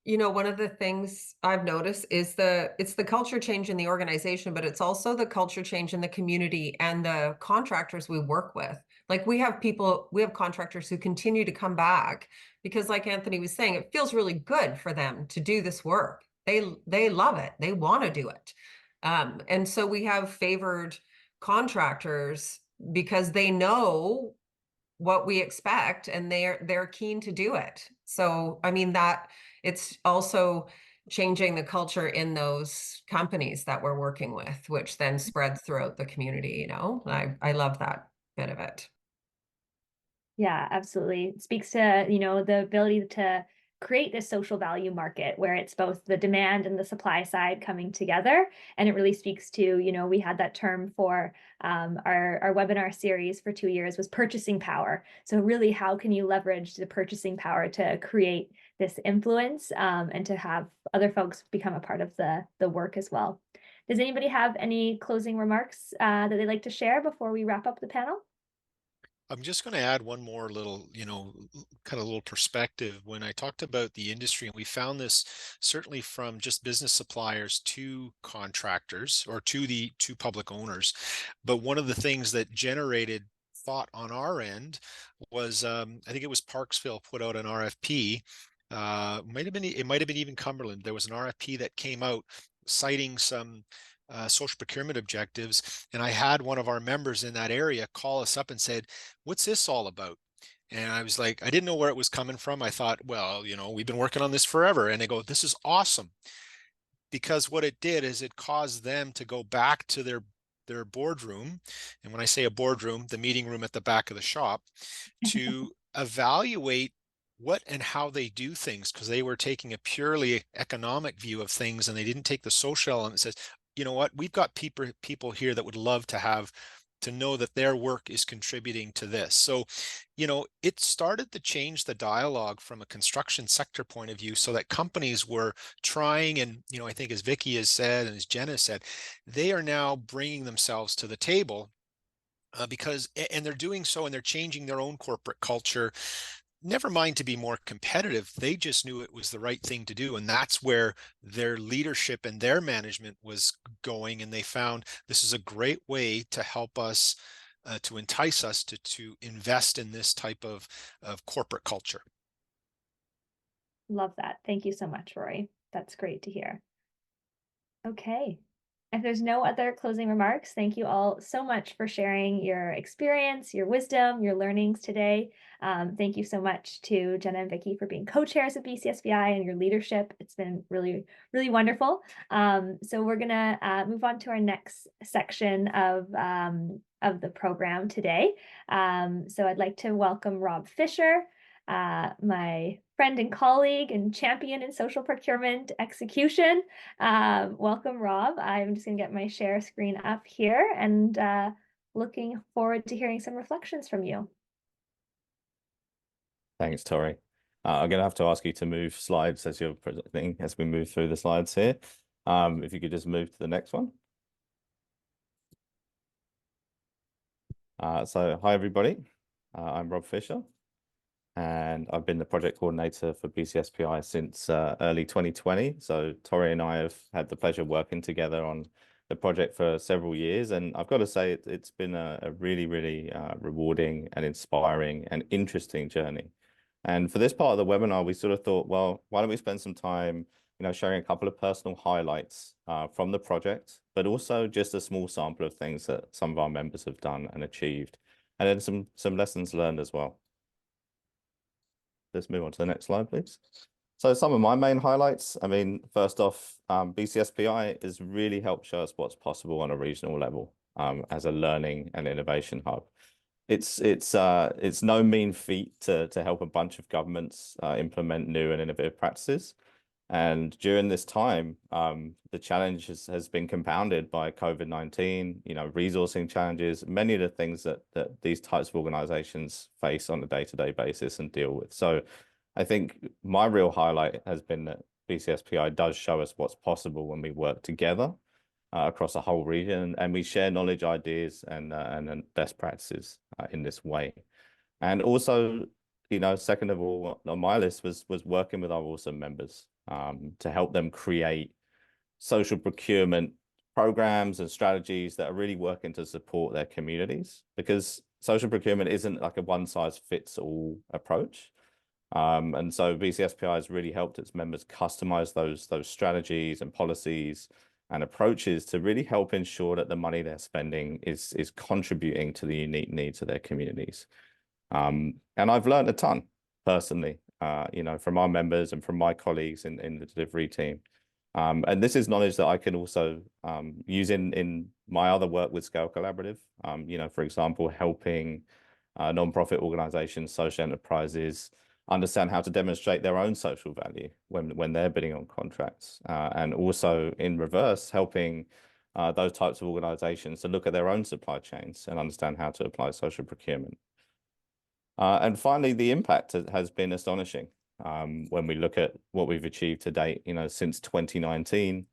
you know, one of the things I've noticed is it's the culture change in the organization, but it's also the culture change in the community and the contractors we work with. Like we have contractors who continue to come back because, like Anthony was saying, it feels really good for them to do this work. They love it. They want to do it. And so we have favored contractors because they know what we expect and they're keen to do it. So, I mean, that it's also changing the culture in those companies that we're working with, which then spreads throughout the community, you know. I love that bit of it. Yeah, absolutely. It speaks to, you know, the ability to create this social value market where it's both the demand and the supply side coming together. And it really speaks to, you know, we had that term for our webinar series for 2 years was purchasing power. So really, how can you leverage the purchasing power to create this influence and to have other folks become a part of the work as well? Does anybody have any closing remarks that they'd like to share before we wrap up the panel? I'm just going to add one more little, you know, kind of little perspective. When I talked about the industry, and we found this certainly from just business suppliers to contractors or to public owners. But one of the things that generated thought on our end was, I think it was Parksville put out an RFP. It might have been even Cumberland. There was an RFP that came out citing some social procurement objectives. And I had one of our members in that area call us up and said, "What's this all about?" And I was like, I didn't know where it was coming from. I thought, well, you know, we've been working on this forever. And they go, "This is awesome." Because what it did is it caused them to go back to their boardroom. And when I say a boardroom, the meeting room at the back of the shop, to evaluate what and how they do things, because they were taking a purely economic view of things and they didn't take the social element. It says, you know what, we've got people here that would love to know that their work is contributing to this. So, you know, it started to change the dialogue from a construction sector point of view, so that companies were trying, and, you know, I think as Vickey has said and as Jenna said, they are now bringing themselves to the table because they're doing so, and they're changing their own corporate culture never mind to be more competitive. They just knew it was the right thing to do. And that's where their leadership and their management was going. And they found this is a great way to help us, to entice us to invest in this type of corporate culture. Love that. Thank you so much, Rory. That's great to hear. Okay. If there's no other closing remarks, thank you all so much for sharing your experience, your wisdom, your learnings today. Thank you so much to Jenna and Vickey for being co-chairs of BCSPI and your leadership. It's been really, really wonderful. So we're gonna move on to our next section of the program today. So I'd like to welcome Rob Fisher, my friend and colleague and champion in social procurement execution. Welcome, Rob. I'm just going to get my share screen up here and looking forward to hearing some reflections from you. Thanks, Tori. I'm going to have to ask you to move slides as you're presenting, as we move through the slides here. If you could just move to the next one. So hi, everybody. I'm Rob Fisher, and I've been the project coordinator for BCSPI since early 2020. So Tori and I have had the pleasure of working together on the project for several years. And I've got to say, it's been a really, really rewarding and inspiring and interesting journey. And for this part of the webinar, we sort of thought, well, why don't we spend some time, sharing a couple of personal highlights from the project, but also just a small sample of things that some of our members have done and achieved, and then some lessons learned as well. Let's move on to the next slide, please. So some of my main highlights, first off, BCSPI has really helped show us what's possible on a regional level as a learning and innovation hub. It's no mean feat to help a bunch of governments implement new and innovative practices. And during this time, the challenge has been compounded by COVID-19, resourcing challenges, many of the things that these types of organizations face on a day-to-day basis and deal with. So I think my real highlight has been that BCSPI does show us what's possible when we work together across a whole region, and we share knowledge, ideas, and best practices in this way. And also, second of all on my list was working with our awesome members to help them create social procurement programs and strategies that are really working to support their communities, because social procurement isn't like a one-size-fits-all approach. And so BCSPI has really helped its members customize those strategies and policies and approaches to really help ensure that the money they're spending is contributing to the unique needs of their communities. And I've learned a ton personally, from our members and from my colleagues in the delivery team. And this is knowledge that I can also use in my other work with Scale Collaborative, for example, helping nonprofit organizations, social enterprises understand how to demonstrate their own social value when they're bidding on contracts. And also in reverse, helping those types of organizations to look at their own supply chains and understand how to apply social procurement. And finally, the impact has been astonishing. When we look at what we've achieved to date, since 2019,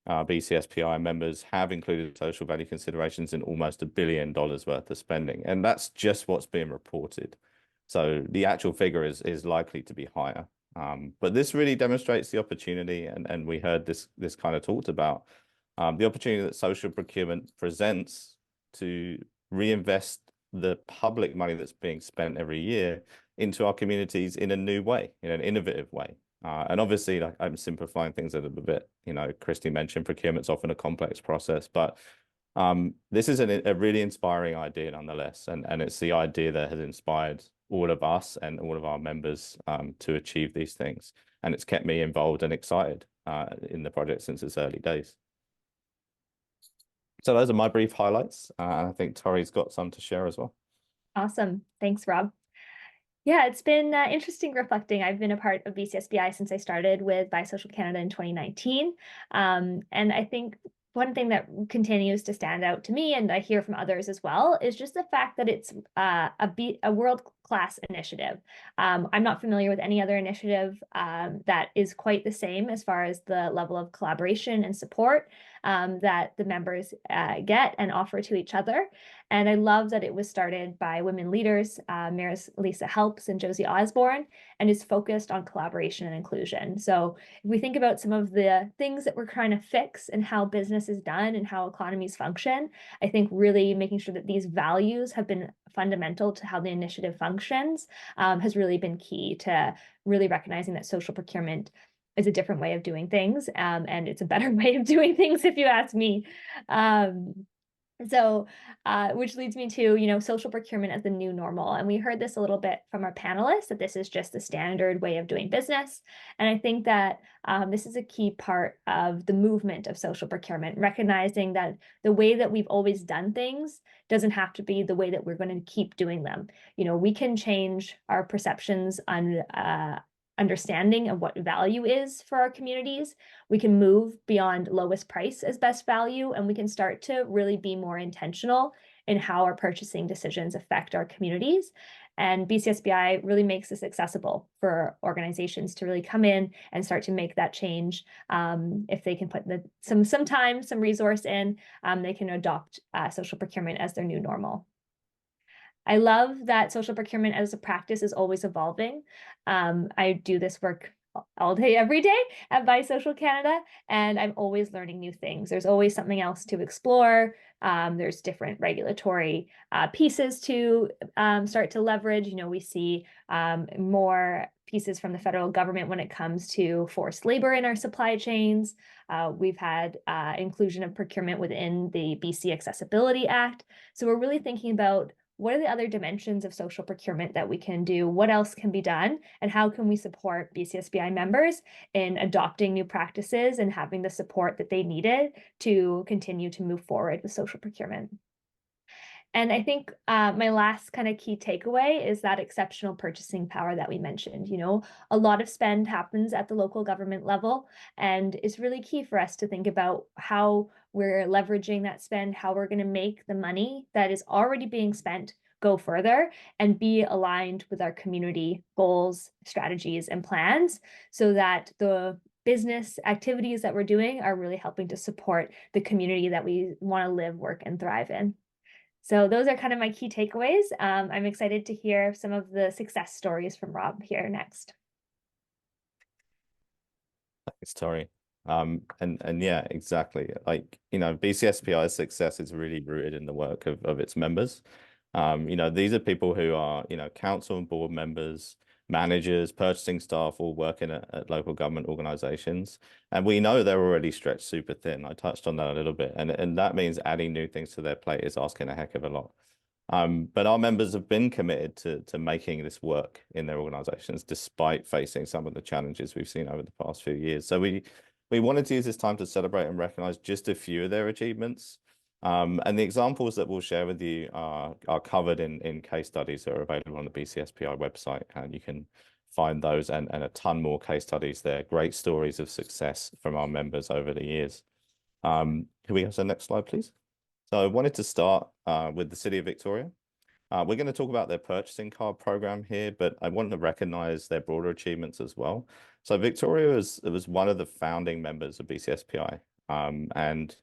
BCSPI members have included social value considerations in almost $1 billion worth of spending. And that's just what's being reported. So the actual figure is likely to be higher. But this really demonstrates the opportunity, and we heard this kind of talked about, the opportunity that social procurement presents to reinvest the public money that's being spent every year into our communities in a new way, in an innovative way. And obviously, I'm simplifying things a little bit. Christy mentioned procurement's often a complex process, but this is a really inspiring idea nonetheless. And it's the idea that has inspired all of us and all of our members to achieve these things. And it's kept me involved and excited in the project since its early days. So those are my brief highlights. And I think Tori's got some to share as well. Awesome. Thanks, Rob. Yeah, it's been interesting reflecting. I've been a part of BCSPI since I started with Biosocial Canada in 2019. And I think one thing that continues to stand out to me, and I hear from others as well, is just the fact that it's a class initiative. I'm not familiar with any other initiative that is quite the same as far as the level of collaboration and support that the members get and offer to each other. And I love that it was started by women leaders, Mayors Lisa Helps and Josie Osborne, and is focused on collaboration and inclusion. So if we think about some of the things that we're trying to fix and how business is done and how economies function, I think really making sure that these values have been fundamental to how the initiative functions has really been key to really recognizing that social procurement is a different way of doing things, and it's a better way of doing things, if you ask me. Which leads me to, social procurement as the new normal. And we heard this a little bit from our panelists, that this is just the standard way of doing business. And I think that this is a key part of the movement of social procurement, recognizing that the way that we've always done things doesn't have to be the way that we're going to keep doing them. We can change our perceptions on understanding of what value is for our communities. We can move beyond lowest price as best value, and we can start to really be more intentional in how our purchasing decisions affect our communities. And BCSPI really makes this accessible for organizations to really come in and start to make that change. If they can put some time, some resource in, they can adopt social procurement as their new normal. I love that social procurement as a practice is always evolving. I do this work all day, every day at Buy Social Canada, and I'm always learning new things. There's always something else to explore. There's different regulatory pieces to start to leverage. We see more pieces from the federal government when it comes to forced labor in our supply chains. We've had inclusion of procurement within the BC Accessibility Act. So we're really thinking about what are the other dimensions of social procurement that we can do? What else can be done? And how can we support BCSPI members in adopting new practices and having the support that they needed to continue to move forward with social procurement? And I think my last kind of key takeaway is that exceptional purchasing power that we mentioned. A lot of spend happens at the local government level, and it's really key for us to think about how we're leveraging that spend, how we're going to make the money that is already being spent go further and be aligned with our community goals, strategies, and plans, so that the business activities that we're doing are really helping to support the community that we want to live, work, and thrive in. So those are kind of my key takeaways. I'm excited to hear some of the success stories from Rob here next. Thanks, Tori. And yeah, exactly. BCSPI's success is really rooted in the work of its members. These are people who are, council and board members, managers, purchasing staff, all working at local government organizations. And we know they're already stretched super thin. I touched on that a little bit. And that means adding new things to their plate is asking a heck of a lot. But our members have been committed to making this work in their organizations, despite facing some of the challenges we've seen over the past few years. So we wanted to use this time to celebrate and recognize just a few of their achievements. And the examples that we'll share with you are covered in case studies that are available on the BCSPI website, and you can find those and a ton more case studies there. Great stories of success from our members over the years. Can we go to the next slide, please? So I wanted to start with the City of Victoria. We're going to talk about their purchasing card program here, but I want to recognize their broader achievements as well. So Victoria was one of the founding members of BCSPI, and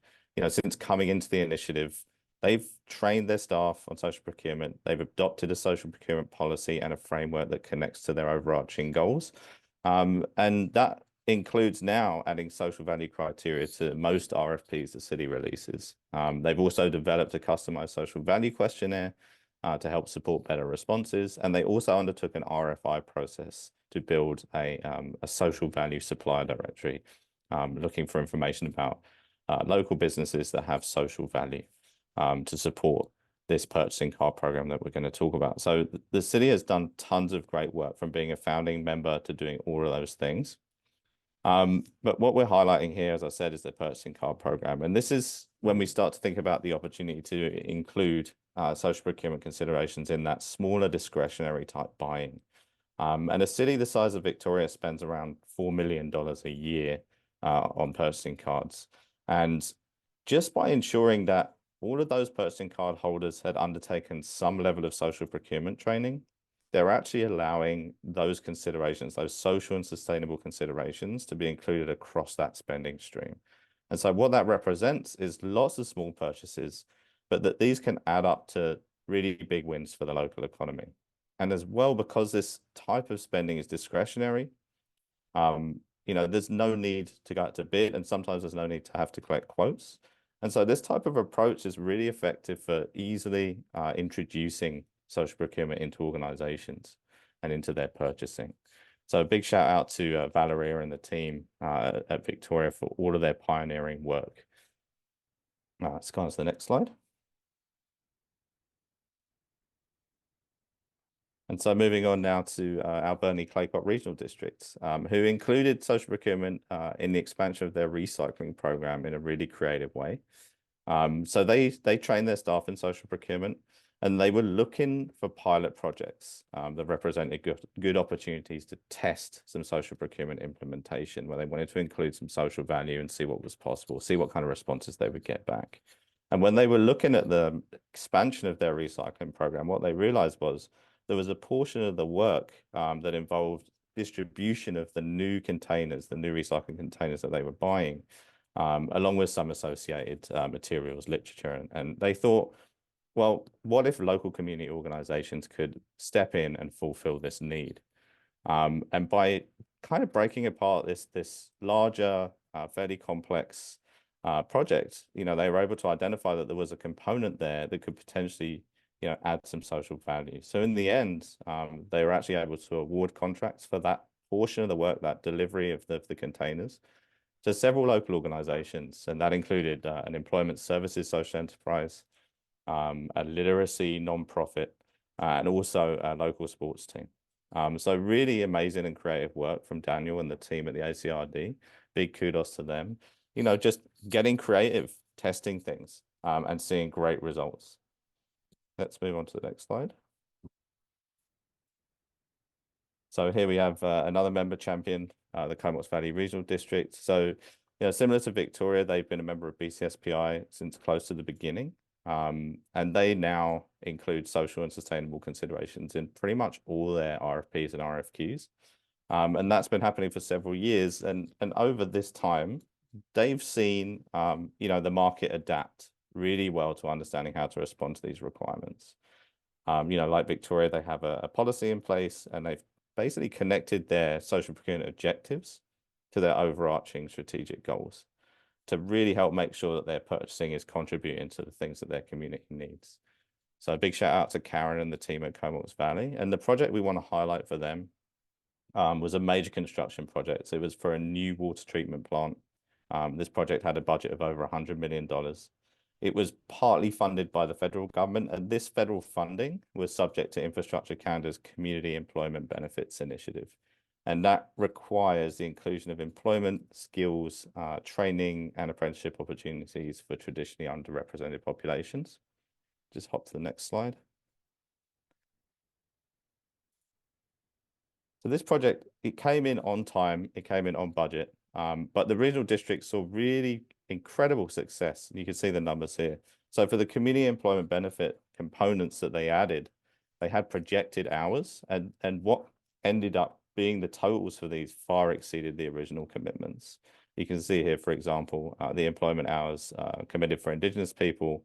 since coming into the initiative, they've trained their staff on social procurement. They've adopted a social procurement policy and a framework that connects to their overarching goals. And that includes now adding social value criteria to most RFPs the city releases. They've also developed a customized social value questionnaire to help support better responses. And they also undertook an RFI process to build a social value supplier directory, looking for information about local businesses that have social value to support this purchasing card program that we're going to talk about. So the city has done tons of great work, from being a founding member to doing all of those things. But what we're highlighting here, as I said, is the purchasing card program. And this is when we start to think about the opportunity to include social procurement considerations in that smaller discretionary type buying. And a city the size of Victoria spends around $4 million a year on purchasing cards. And just by ensuring that all of those purchasing card holders had undertaken some level of social procurement training, they're actually allowing those considerations, those social and sustainable considerations, to be included across that spending stream. And so what that represents is lots of small purchases, but that these can add up to really big wins for the local economy. And as well, because this type of spending is discretionary, you know, there's no need to go out to bid, and sometimes there's no need to have to collect quotes. And so this type of approach is really effective for easily introducing social procurement into organizations and into their purchasing. So a big shout out to Valeria and the team at Victoria for all of their pioneering work. Let's go on to the next slide. And so moving on now to our Burnie-Claycott Regional District, who included social procurement in the expansion of their recycling program in a really creative way. So they trained their staff in social procurement, and they were looking for pilot projects that represented good opportunities to test some social procurement implementation, where they wanted to include some social value and see what was possible, see what kind of responses they would get back. And when they were looking at the expansion of their recycling program, what they realized was there was a portion of the work that involved distribution of the new containers, the new recycling containers that they were buying, along with some associated materials, literature. And they thought, well, what if local community organizations could step in and fulfill this need? And by kind of breaking apart this larger, fairly complex project, you know, they were able to identify that there was a component there that could potentially, you know, add some social value. So in the end, they were actually able to award contracts for that portion of the work, that delivery of the containers, to several local organizations. And that included an employment services social enterprise, a literacy nonprofit, and also a local sports team. So really amazing and creative work from Daniel and the team at the ACRD. Big kudos to them. You know, just getting creative, testing things, and seeing great results. Let's move on to the next slide. So here we have another member champion, the Comox Valley Regional District. So, you know, similar to Victoria, they've been a member of BCSPI since close to the beginning. And they now include social and sustainable considerations in pretty much all their RFPs and RFQs. And that's been happening for several years. And over this time, they've seen, you know, the market adapt really well to understanding how to respond to these requirements. You know, like Victoria, they have a policy in place, and they've basically connected their social procurement objectives to their overarching strategic goals to really help make sure that their purchasing is contributing to the things that their community needs. So a big shout out to Karen and the team at Comox Valley. And the project we want to highlight for them was a major construction project. It was for a new water treatment plant. This project had a budget of over $100 million. It was partly funded by the federal government, and this federal funding was subject to Infrastructure Canada's Community Employment Benefits Initiative. And that requires the inclusion of employment, skills, training, and apprenticeship opportunities for traditionally underrepresented populations. Just hop to the next slide. So this project, it came in on time, it came in on budget, but the regional district saw really incredible success. You can see the numbers here. So for the community employment benefit components that they added, they had projected hours, and what ended up being the totals for these far exceeded the original commitments. You can see here, for example, the employment hours committed for Indigenous people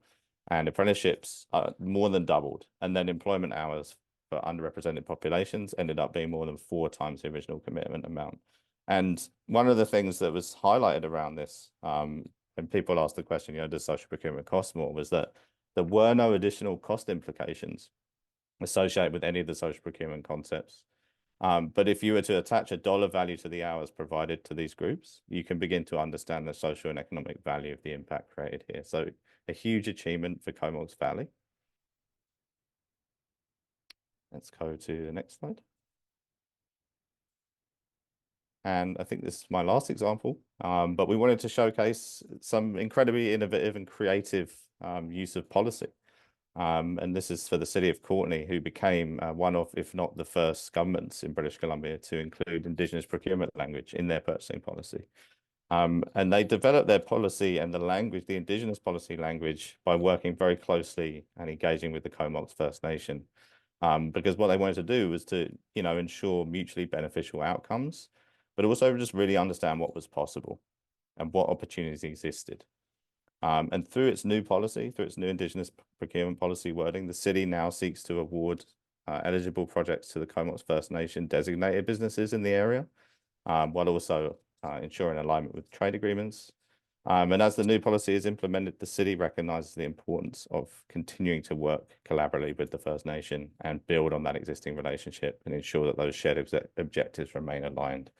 and apprenticeships more than doubled. And then employment hours for underrepresented populations ended up being more than 4 times the original commitment amount. And one of the things that was highlighted around this, when people asked the question, you know, does social procurement cost more, was that there were no additional cost implications associated with any of the social procurement concepts. But if you were to attach a dollar value to the hours provided to these groups, you can begin to understand the social and economic value of the impact created here. So a huge achievement for Comox Valley. Let's go to the next slide. And I think this is my last example, but we wanted to showcase some incredibly innovative and creative use of policy. And this is for the city of Courtenay, who became one of, if not the first governments in British Columbia to include Indigenous procurement language in their purchasing policy. And they developed their policy and the language, the Indigenous policy language, by working very closely and engaging with the Comox First Nation. because what they wanted to do was to, ensure mutually beneficial outcomes, but also just really understand what was possible and what opportunities existed. And through its new policy, through its new Indigenous procurement policy wording, the city now seeks to award eligible projects to the Comox First Nation designated businesses in the area, while also ensuring alignment with trade agreements. And as the new policy is implemented, the city recognises the importance of continuing to work collaboratively with the First Nation and build on that existing relationship and ensure that those shared objectives remain aligned.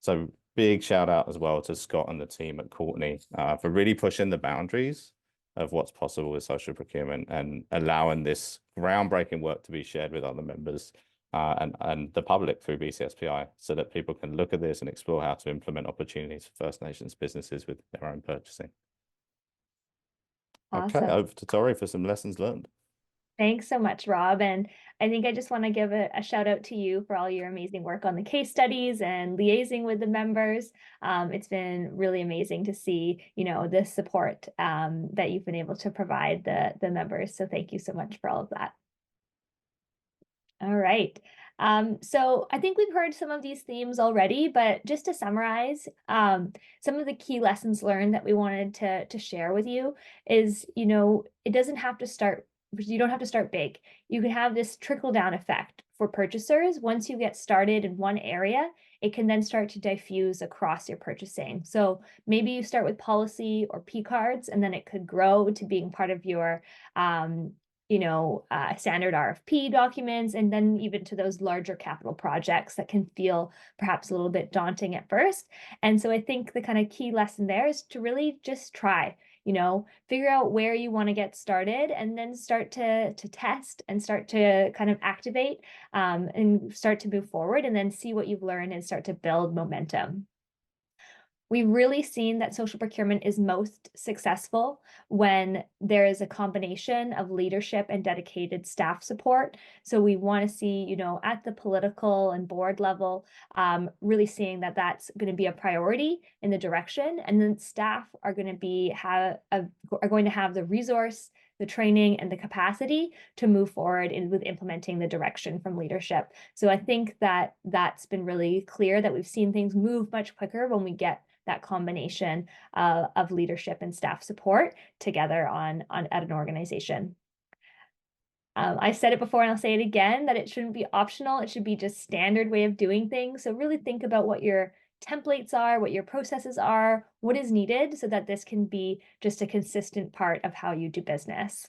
So big shout out as well to Scott and the team at Courtney for really pushing the boundaries of what's possible with social procurement and allowing this groundbreaking work to be shared with other members and the public through BCSPI, so that people can look at this and explore how to implement opportunities for First Nations businesses with their own purchasing. Awesome. Okay, over to Tori for some lessons learned. Thanks so much, Rob. And I think I just want to give a shout out to you for all your amazing work on the case studies and liaising with the members. It's been really amazing to see, this support that you've been able to provide the members. So thank you so much for all of that. All right. So I think we've heard some of these themes already, but just to summarize, some of the key lessons learned that we wanted to share with you is, it doesn't have to start. You don't have to start big. You can have this trickle-down effect for purchasers. Once you get started in one area, it can then start to diffuse across your purchasing. So maybe you start with policy or P cards, and then it could grow to being part of your standard RFP documents, and then even to those larger capital projects that can feel perhaps a little bit daunting at first. And so I think the kind of key lesson there is to really just try, figure out where you want to get started, and then start to test and start to kind of activate and start to move forward, and then see what you've learned and start to build momentum. We've really seen that social procurement is most successful when there is a combination of leadership and dedicated staff support. So we want to see, at the political and board level, really seeing that that's going to be a priority in the direction, and then staff are going to have the resource, the training, and the capacity to move forward with implementing the direction from leadership. So I think that that's been really clear, that we've seen things move much quicker when we get that combination of leadership and staff support together at an organization. I said it before and I'll say it again, that it shouldn't be optional. It should be just standard way of doing things. So really think about what your templates are, what your processes are, what is needed, so that this can be just a consistent part of how you do business.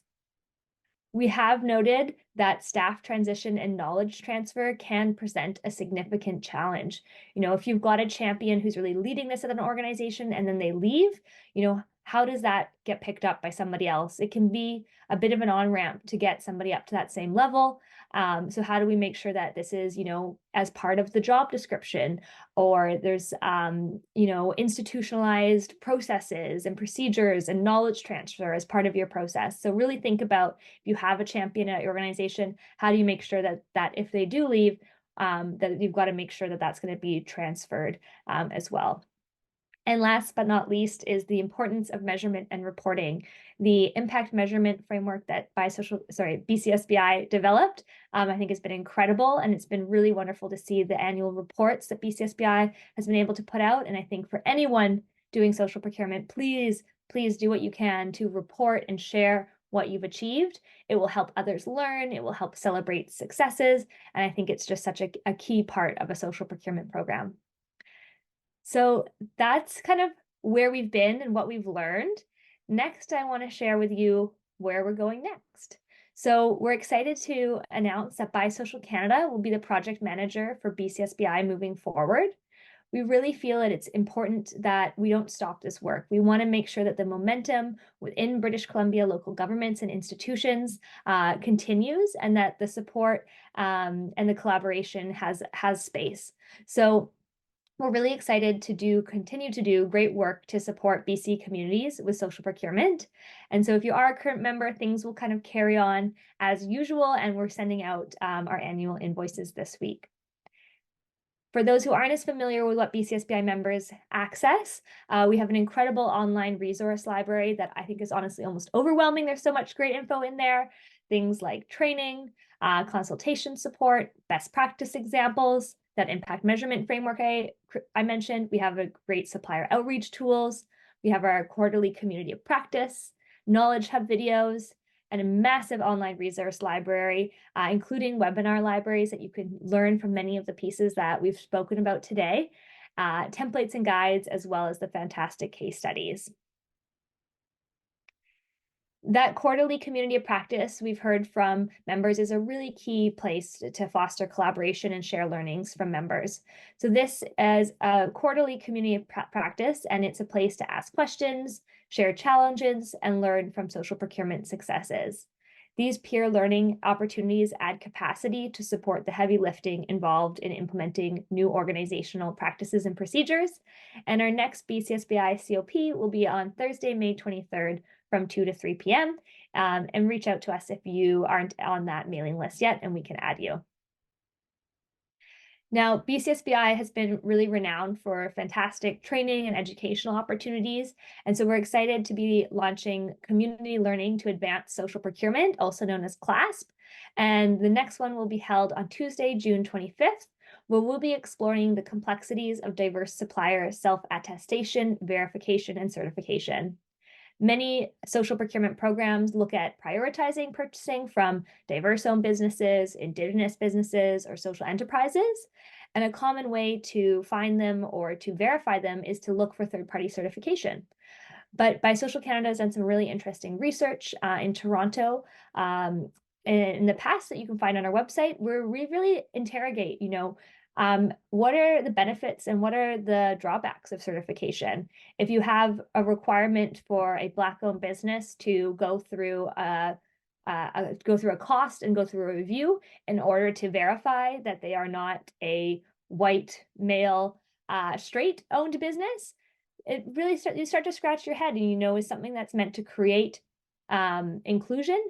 We have noted that staff transition and knowledge transfer can present a significant challenge. If you've got a champion who's really leading this at an organization and then they leave, how does that get picked up by somebody else? It can be a bit of an on-ramp to get somebody up to that same level. So how do we make sure that this is, as part of the job description, or there's, institutionalized processes and procedures and knowledge transfer as part of your process? So really think about, if you have a champion at your organization, how do you make sure that if they do leave, that you've got to make sure that that's going to be transferred as well. And last but not least is the importance of measurement and reporting. The impact measurement framework that BCSPI developed, I think has been incredible, and it's been really wonderful to see the annual reports that BCSPI has been able to put out. And I think for anyone doing social procurement, please do what you can to report and share what you've achieved. It will help others learn, it will help celebrate successes, and I think it's just such a key part of a social procurement program. So that's kind of where we've been and what we've learned. Next, I want to share with you where we're going next. So we're excited to announce that BiSocial Canada will be the project manager for BCSPI moving forward. We really feel that it's important that we don't stop this work. We want to make sure that the momentum within British Columbia local governments and institutions continues, and that the support and the collaboration has space. So we're really excited to continue to do great work to support BC communities with social procurement. And so if you are a current member, things will kind of carry on as usual, and we're sending out our annual invoices this week. For those who aren't as familiar with what BCSPI members access, we have an incredible online resource library that I think is honestly almost overwhelming. There's so much great info in there. things like training, consultation support, best practice examples, that impact measurement framework I mentioned. We have a great supplier outreach tools. We have our quarterly community of practice, knowledge hub videos, and a massive online resource library, including webinar libraries that you can learn from many of the pieces that we've spoken about today, templates and guides, as well as the fantastic case studies. That quarterly community of practice we've heard from members is a really key place to foster collaboration and share learnings from members. So this is a quarterly community of practice, and it's a place to ask questions, share challenges, and learn from social procurement successes. These peer learning opportunities add capacity to support the heavy lifting involved in implementing new organizational practices and procedures. And our next BCSPI COP will be on Thursday, May 23rd, from 2 to 3 p.m. And reach out to us if you aren't on that mailing list yet, and we can add you. Now, BCSPI has been really renowned for fantastic training and educational opportunities. And so we're excited to be launching Community Learning to Advance Social Procurement, also known as CLASP. And the next one will be held on Tuesday, June 25th, where we'll be exploring the complexities of diverse supplier self-attestation, verification, and certification. Many social procurement programs look at prioritizing purchasing from diverse-owned businesses, Indigenous businesses, or social enterprises. And a common way to find them or to verify them is to look for third-party certification. But By Social Canada has done some really interesting research in Toronto in the past that you can find on our website, where we really interrogate, what are the benefits and what are the drawbacks of certification? If you have a requirement for a Black-owned business to go through a cost and go through a review in order to verify that they are not a white male straight-owned business, it really you start to scratch your head, and is something that's meant to create inclusion?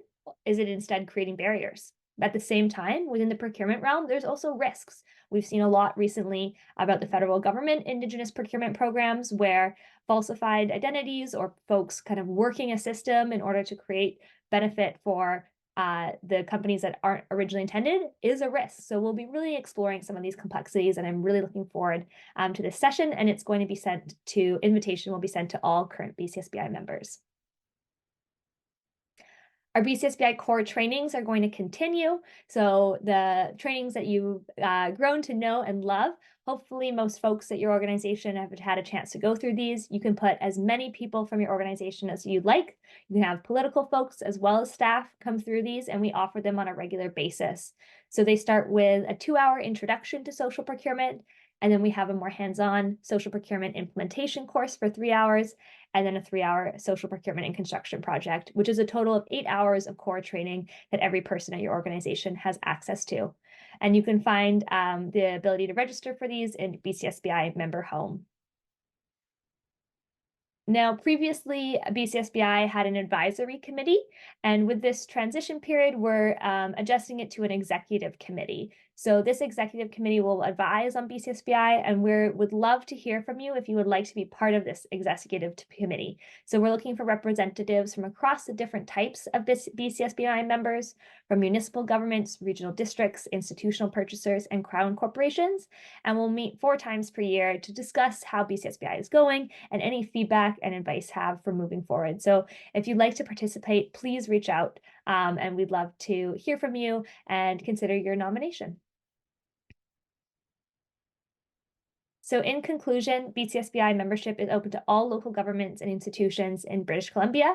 Is it instead creating barriers? At the same time, within the procurement realm, there's also risks. We've seen a lot recently about the federal government Indigenous procurement programs where falsified identities or folks kind of working a system in order to create benefit for the companies that aren't originally intended is a risk. So we'll be really exploring some of these complexities, and I'm really looking forward to this session, and it's going to be invitation will be sent to all current BCSPI members. Our BCSPI core trainings are going to continue. So the trainings that you've grown to know and love, hopefully most folks at your organization have had a chance to go through these. You can put as many people from your organization as you'd like. You can have political folks as well as staff come through these, and we offer them on a regular basis. So they start with a 2-hour introduction to social procurement, and then we have a more hands-on social procurement implementation course for 3 hours, and then a 3-hour social procurement and construction project, which is a total of 8 hours of core training that every person at your organization has access to. And you can find the ability to register for these in BCSPI Member Home. Now, previously, BCSPI had an advisory committee, and with this transition period, we're adjusting it to an executive committee. So this executive committee will advise on BCSPI, and we would love to hear from you if you would like to be part of this executive committee. So we're looking for representatives from across the different types of BCSPI members, from municipal governments, regional districts, institutional purchasers, and crown corporations. And we'll meet 4 times per year to discuss how BCSPI is going and any feedback and advice have for moving forward. So if you'd like to participate, please reach out, and we'd love to hear from you and consider your nomination. So in conclusion, BCSPI membership is open to all local governments and institutions in British Columbia.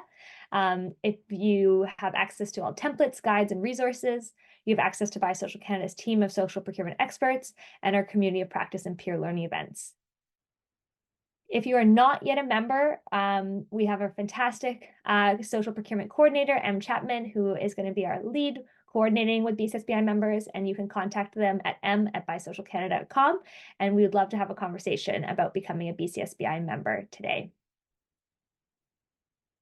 If you have access to all templates, guides, and resources, you have access to By Social Canada's team of social procurement experts and our community of practice and peer learning events. If you are not yet a member, we have our fantastic social procurement coordinator, M. Chapman, who is going to be our lead coordinating with BCSPI members, and you can contact them at m@bysocialcanada.com, and we would love to have a conversation about becoming a BCSPI member today.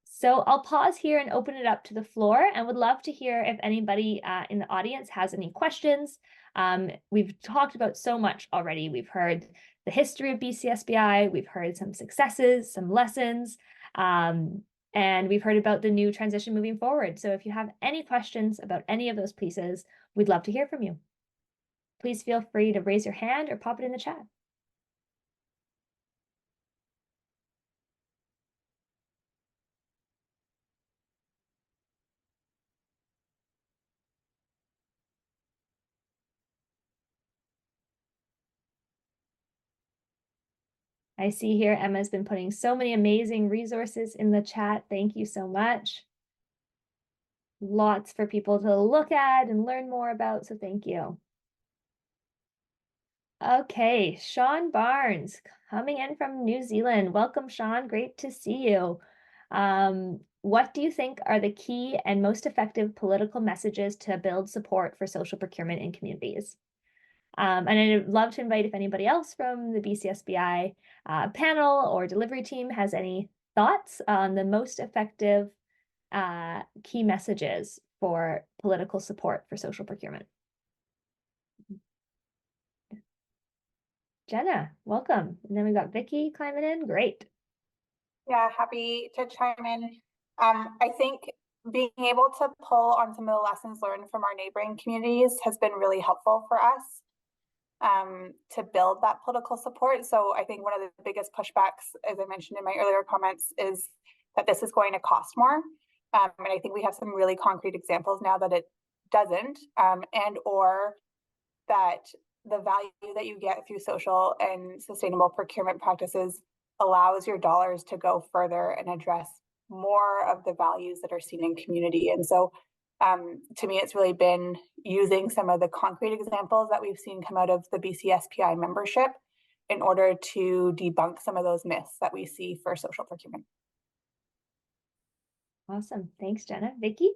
So I'll pause here and open it up to the floor, and would love to hear if anybody in the audience has any questions. We've talked about so much already. We've heard the history of BCSPI, we've heard some successes, some lessons. And we've heard about the new transition moving forward. So if you have any questions about any of those pieces, we'd love to hear from you. Please feel free to raise your hand or pop it in the chat. I see here Emma's been putting so many amazing resources in the chat. Thank you so much. Lots for people to look at and learn more about, so thank you. Okay, Sean Barnes coming in from New Zealand. Welcome, Sean. Great to see you. What do you think are the key and most effective political messages to build support for social procurement in communities? And I'd love to invite if anybody else from the BCSPI panel or delivery team has any thoughts on the most effective key messages for political support for social procurement. Jenna, welcome. And then we got Vickey climbing in. Great. Yeah, happy to chime in. I think being able to pull on some of the lessons learned from our neighboring communities has been really helpful for us to build that political support. So I think one of the biggest pushbacks, as I mentioned in my earlier comments, is that this is going to cost more. And I think we have some really concrete examples now that it doesn't, and or that the value that you get through social and sustainable procurement practices allows your dollars to go further and address more of the values that are seen in community. And so to me, it's really been using some of the concrete examples that we've seen come out of the BCSPI membership in order to debunk some of those myths that we see for social procurement. Awesome. Thanks, Jenna. Vickey?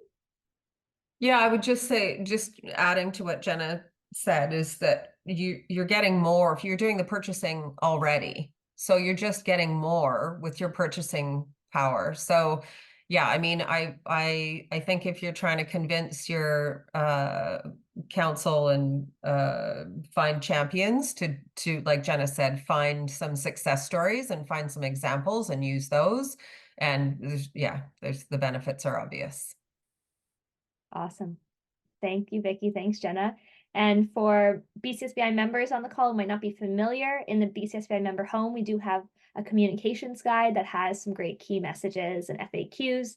Yeah, I would just say, just adding to what Jenna said, is that you're getting more if you're doing the purchasing already. So you're just getting more with your purchasing power. So yeah, I mean, I think if you're trying to convince your council and find champions to, like Jenna said, find some success stories and find some examples and use those. And there's the benefits are obvious. Awesome. Thank you, Vickey. Thanks, Jenna. And for BCSPI members on the call who might not be familiar, in the BCSPI member home, we do have a communications guide that has some great key messages and FAQs.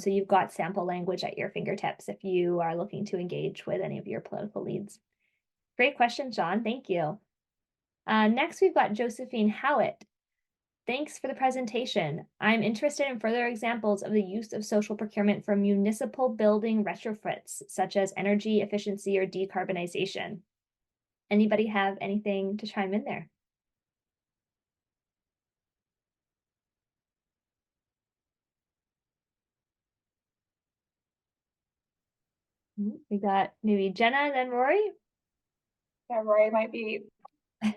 So you've got sample language at your fingertips if you are looking to engage with any of your political leads. Great question, Sean. Thank you. Next, we've got Josephine Howitt. Thanks for the presentation. I'm interested in further examples of the use of social procurement for municipal building retrofits, such as energy efficiency or decarbonization. Anybody have anything to chime in there? We got maybe Jenna and then Rory. Yeah, Rory might be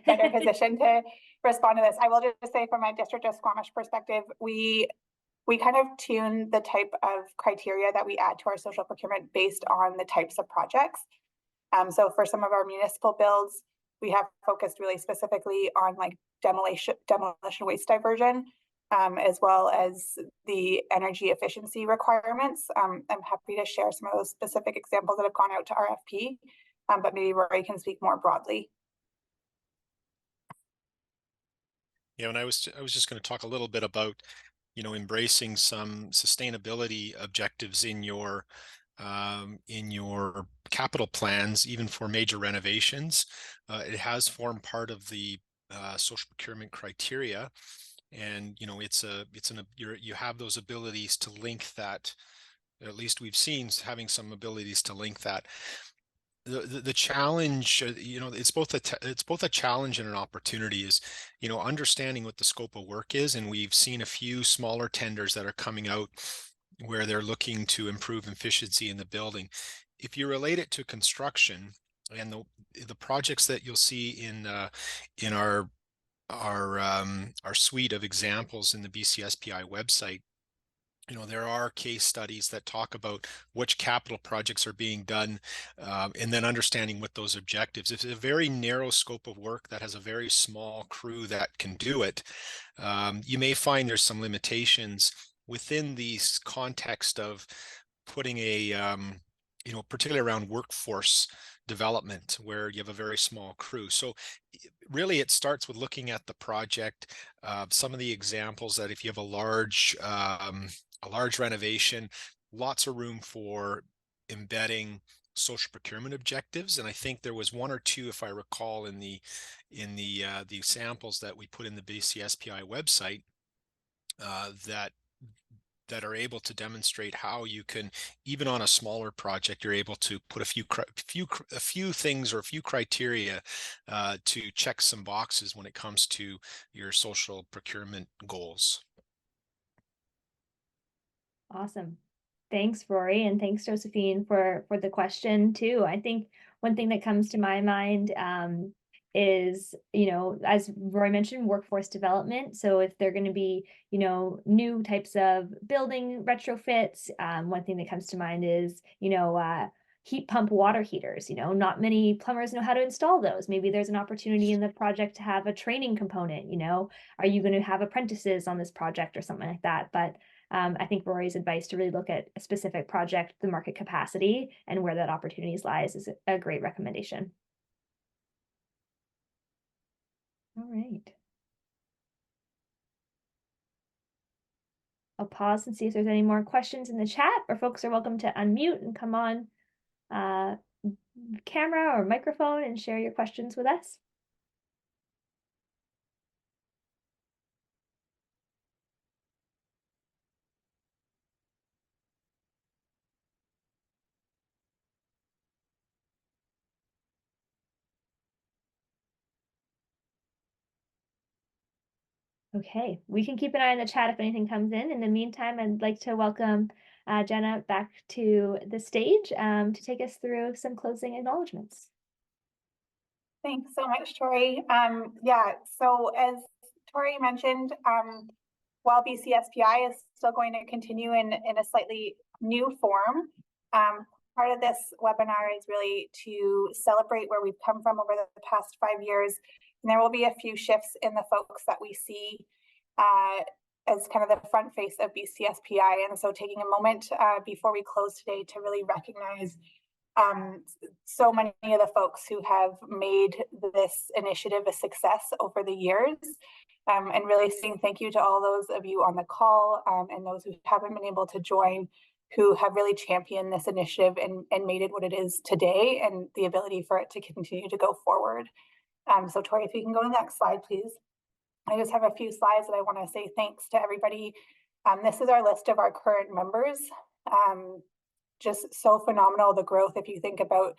better positioned to respond to this. I will just say from my District of Squamish perspective, we kind of tune the type of criteria that we add to our social procurement based on the types of projects. So for some of our municipal builds, we have focused really specifically on like demolition waste diversion, as well as the energy efficiency requirements. I'm happy to share some of those specific examples that have gone out to RFP, but maybe Rory can speak more broadly. Yeah, and I was just going to talk a little bit about, embracing some sustainability objectives in your capital plans, even for major renovations. It has formed part of the social procurement criteria, and you have those abilities to link that. At least we've seen having some abilities to link that. The challenge, it's both a challenge and an opportunity, is understanding what the scope of work is. And we've seen a few smaller tenders that are coming out where they're looking to improve efficiency in the building. If you relate it to construction, and the projects that you'll see in our suite of examples in the BCSPI website, there are case studies that talk about which capital projects are being done, and then understanding what those objectives. If it's a very narrow scope of work that has a very small crew that can do it, you may find there's some limitations within the context of putting a, particularly around workforce development where you have a very small crew. So really it starts with looking at the project, some of the examples that if you have a large renovation, lots of room for embedding social procurement objectives. And I think there was one or two, if I recall, in the samples that we put in the BCSPI website that are able to demonstrate how you can, even on a smaller project, you're able to put a few things or a few criteria to check some boxes when it comes to your social procurement goals. Awesome. Thanks, Rory, and thanks, Josephine, for the question too. I think one thing that comes to my mind is, as Rory mentioned, workforce development. So if they're going to be, new types of building retrofits, one thing that comes to mind is, heat pump water heaters. Not many plumbers know how to install those. Maybe there's an opportunity in the project to have a training component. Are you going to have apprentices on this project or something like that? But I think Rory's advice to really look at a specific project, the market capacity, and where that opportunities lies is a great recommendation. All right. I'll pause and see if there's any more questions in the chat, or folks are welcome to unmute and come on camera or microphone and share your questions with us. Okay, we can keep an eye on the chat if anything comes in. In the meantime, I'd like to welcome Jenna back to the stage to take us through some closing acknowledgements. Thanks so much, Tori. Yeah, so as Tori mentioned, while BCSPI is still going to continue in a slightly new form, part of this webinar is really to celebrate where we've come from over the past 5 years. And there will be a few shifts in the folks that we see as kind of the front face of BCSPI. And so taking a moment before we close today to really recognize so many of the folks who have made this initiative a success over the years, and really saying thank you to all those of you on the call and those who haven't been able to join, who have really championed this initiative and made it what it is today, and the ability for it to continue to go forward. So Tori, if you can go to the next slide, please. I just have a few slides that I want to say thanks to everybody. This is our list of our current members. Just so phenomenal, the growth, if you think about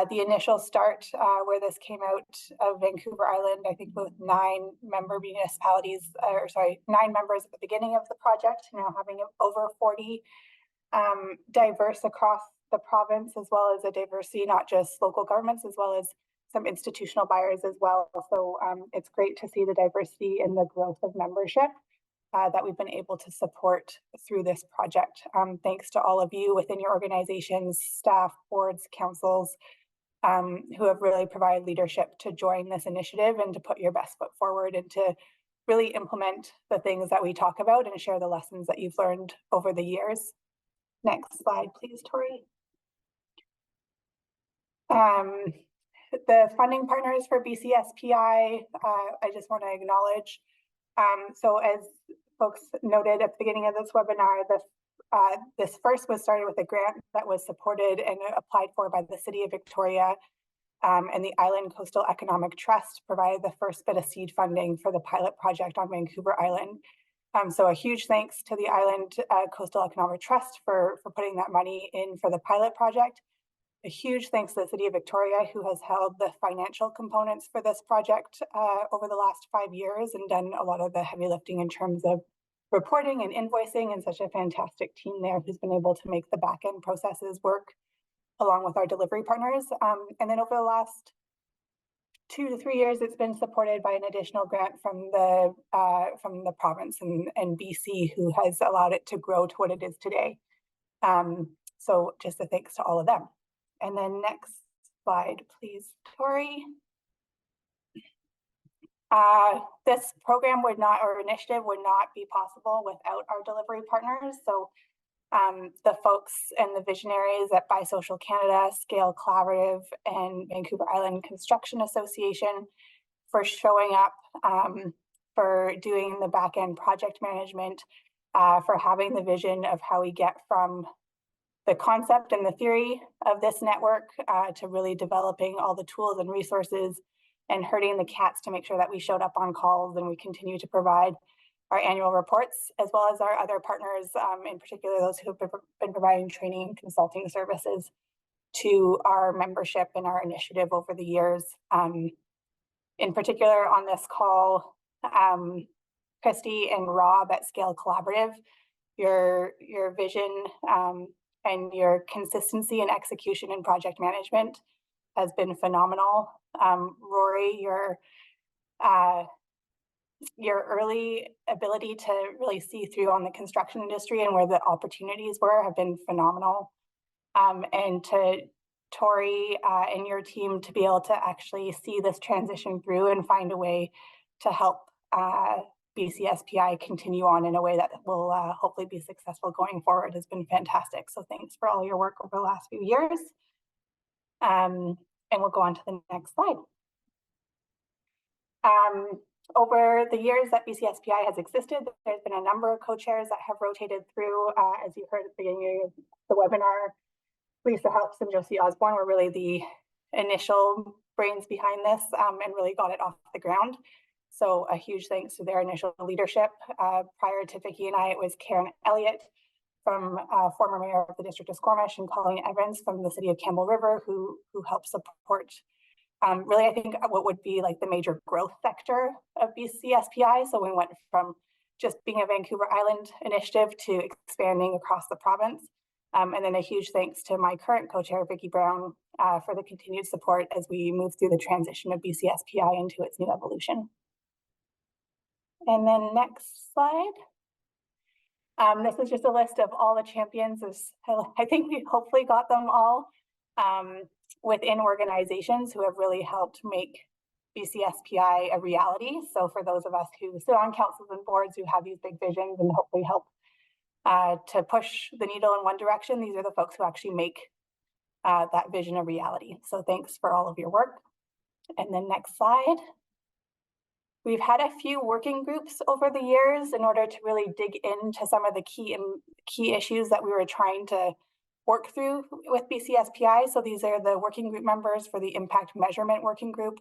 the initial start where this came out of Vancouver Island, I think with 9 member municipalities, 9 members at the beginning of the project, now having over 40, diverse across the province, as well as a diversity, not just local governments, as well as some institutional buyers as well. So it's great to see the diversity and the growth of membership that we've been able to support through this project. Thanks to all of you within your organizations, staff, boards, councils, who have really provided leadership to join this initiative and to put your best foot forward and to really implement the things that we talk about and share the lessons that you've learned over the years. Next slide, please, Tori. The funding partners for BCSPI, I just want to acknowledge. So as folks noted at the beginning of this webinar, this first was started with a grant that was supported and applied for by the City of Victoria, and the Island Coastal Economic Trust provided the first bit of seed funding for the pilot project on Vancouver Island. So a huge thanks to the Island Coastal Economic Trust for putting that money in for the pilot project. A huge thanks to the City of Victoria, who has held the financial components for this project over the last 5 years and done a lot of the heavy lifting in terms of reporting and invoicing, and such a fantastic team there who's been able to make the back end processes work along with our delivery partners. And then over the last 2 to 3 years, it's been supported by an additional grant from the province and BC, who has allowed it to grow to what it is today. So just a thanks to all of them. And then next slide, please, Tori. This program would not, or initiative would not be possible without our delivery partners. So the folks and the visionaries at Social Canada, Scale Collaborative, and Vancouver Island Construction Association for showing up, for doing the back-end project management, for having the vision of how we get from the concept and the theory of this network to really developing all the tools and resources and herding the cats to make sure that we showed up on calls and we continue to provide our annual reports, as well as our other partners, in particular those who have been providing training and consulting services to our membership and our initiative over the years. In particular on this call, Christy and Rob at Scale Collaborative, your vision and your consistency and execution in project management has been phenomenal. Rory, your early ability to really see through on the construction industry and where the opportunities were have been phenomenal. And to Tori and your team to be able to actually see this transition through and find a way to help BCSPI continue on in a way that will hopefully be successful going forward has been fantastic. So thanks for all your work over the last few years. And we'll go on to the next slide. Over the years that BCSPI has existed, there's been a number of co-chairs that have rotated through. As you heard at the beginning of the webinar, Lisa Helps and Josie Osborne were really the initial brains behind this and really got it off the ground. So a huge thanks to their initial leadership. Prior to Vickey and I, it was Karen Elliott from former mayor of the District of Squamish and Colleen Evans from the city of Campbell River who helped support really, I think what would be like the major growth sector of BCSPI. So we went from just being a Vancouver Island initiative to expanding across the province. And then a huge thanks to my current co-chair, Vickey Brown, for the continued support as we move through the transition of BCSPI into its new evolution. And then next slide. This is just a list of all the champions. I think we hopefully got them all within organizations who have really helped make BCSPI a reality. So for those of us who sit on councils and boards who have these big visions and hopefully help to push the needle in one direction, these are the folks who actually make that vision a reality. So thanks for all of your work. And then next slide. We've had a few working groups over the years in order to really dig into some of the key issues that we were trying to work through with BCSPI. So these are the working group members for the impact measurement working group,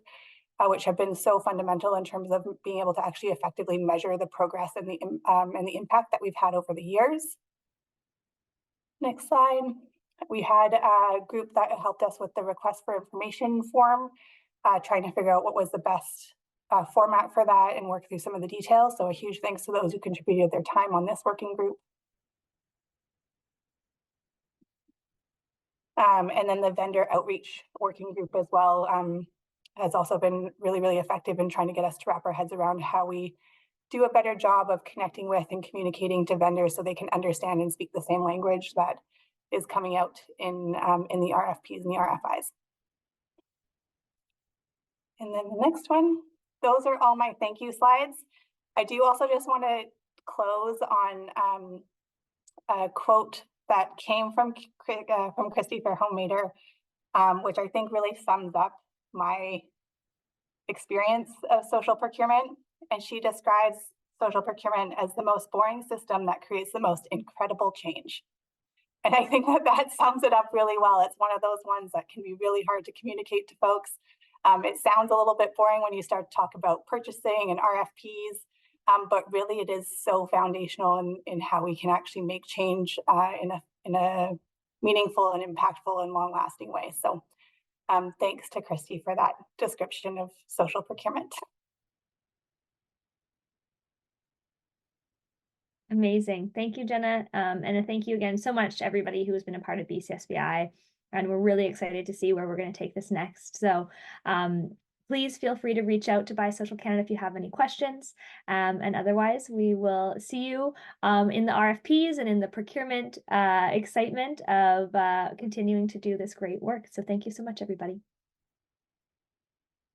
which have been so fundamental in terms of being able to actually effectively measure the progress and the impact that we've had over the years. Next slide. We had a group that helped us with the request for information form, trying to figure out what was the best format for that and work through some of the details. So a huge thanks to those who contributed their time on this working group. And then the vendor outreach working group as well has also been really, really effective in trying to get us to wrap our heads around how we do a better job of connecting with and communicating to vendors so they can understand and speak the same language that is coming out in the RFPs and the RFIs. And then the next one, those are all my thank you slides. I do also just want to close on a quote that came from Christy Fairholm-Mader, which I think really sums up my experience of social procurement. And she describes social procurement as the most boring system that creates the most incredible change. And I think that sums it up really well. It's one of those ones that can be really hard to communicate to folks. It sounds a little bit boring when you start to talk about purchasing and RFPs, but really it is so foundational in how we can actually make change in a meaningful and impactful and long-lasting way. So thanks to Christy for that description of social procurement. Amazing. Thank you, Jenna. And a thank you again so much to everybody who has been a part of BCSPI. And we're really excited to see where we're going to take this next. So please feel free to reach out to Social Canada if you have any questions. And otherwise, we will see you in the RFPs and in the procurement excitement of continuing to do this great work. So thank you so much, everybody.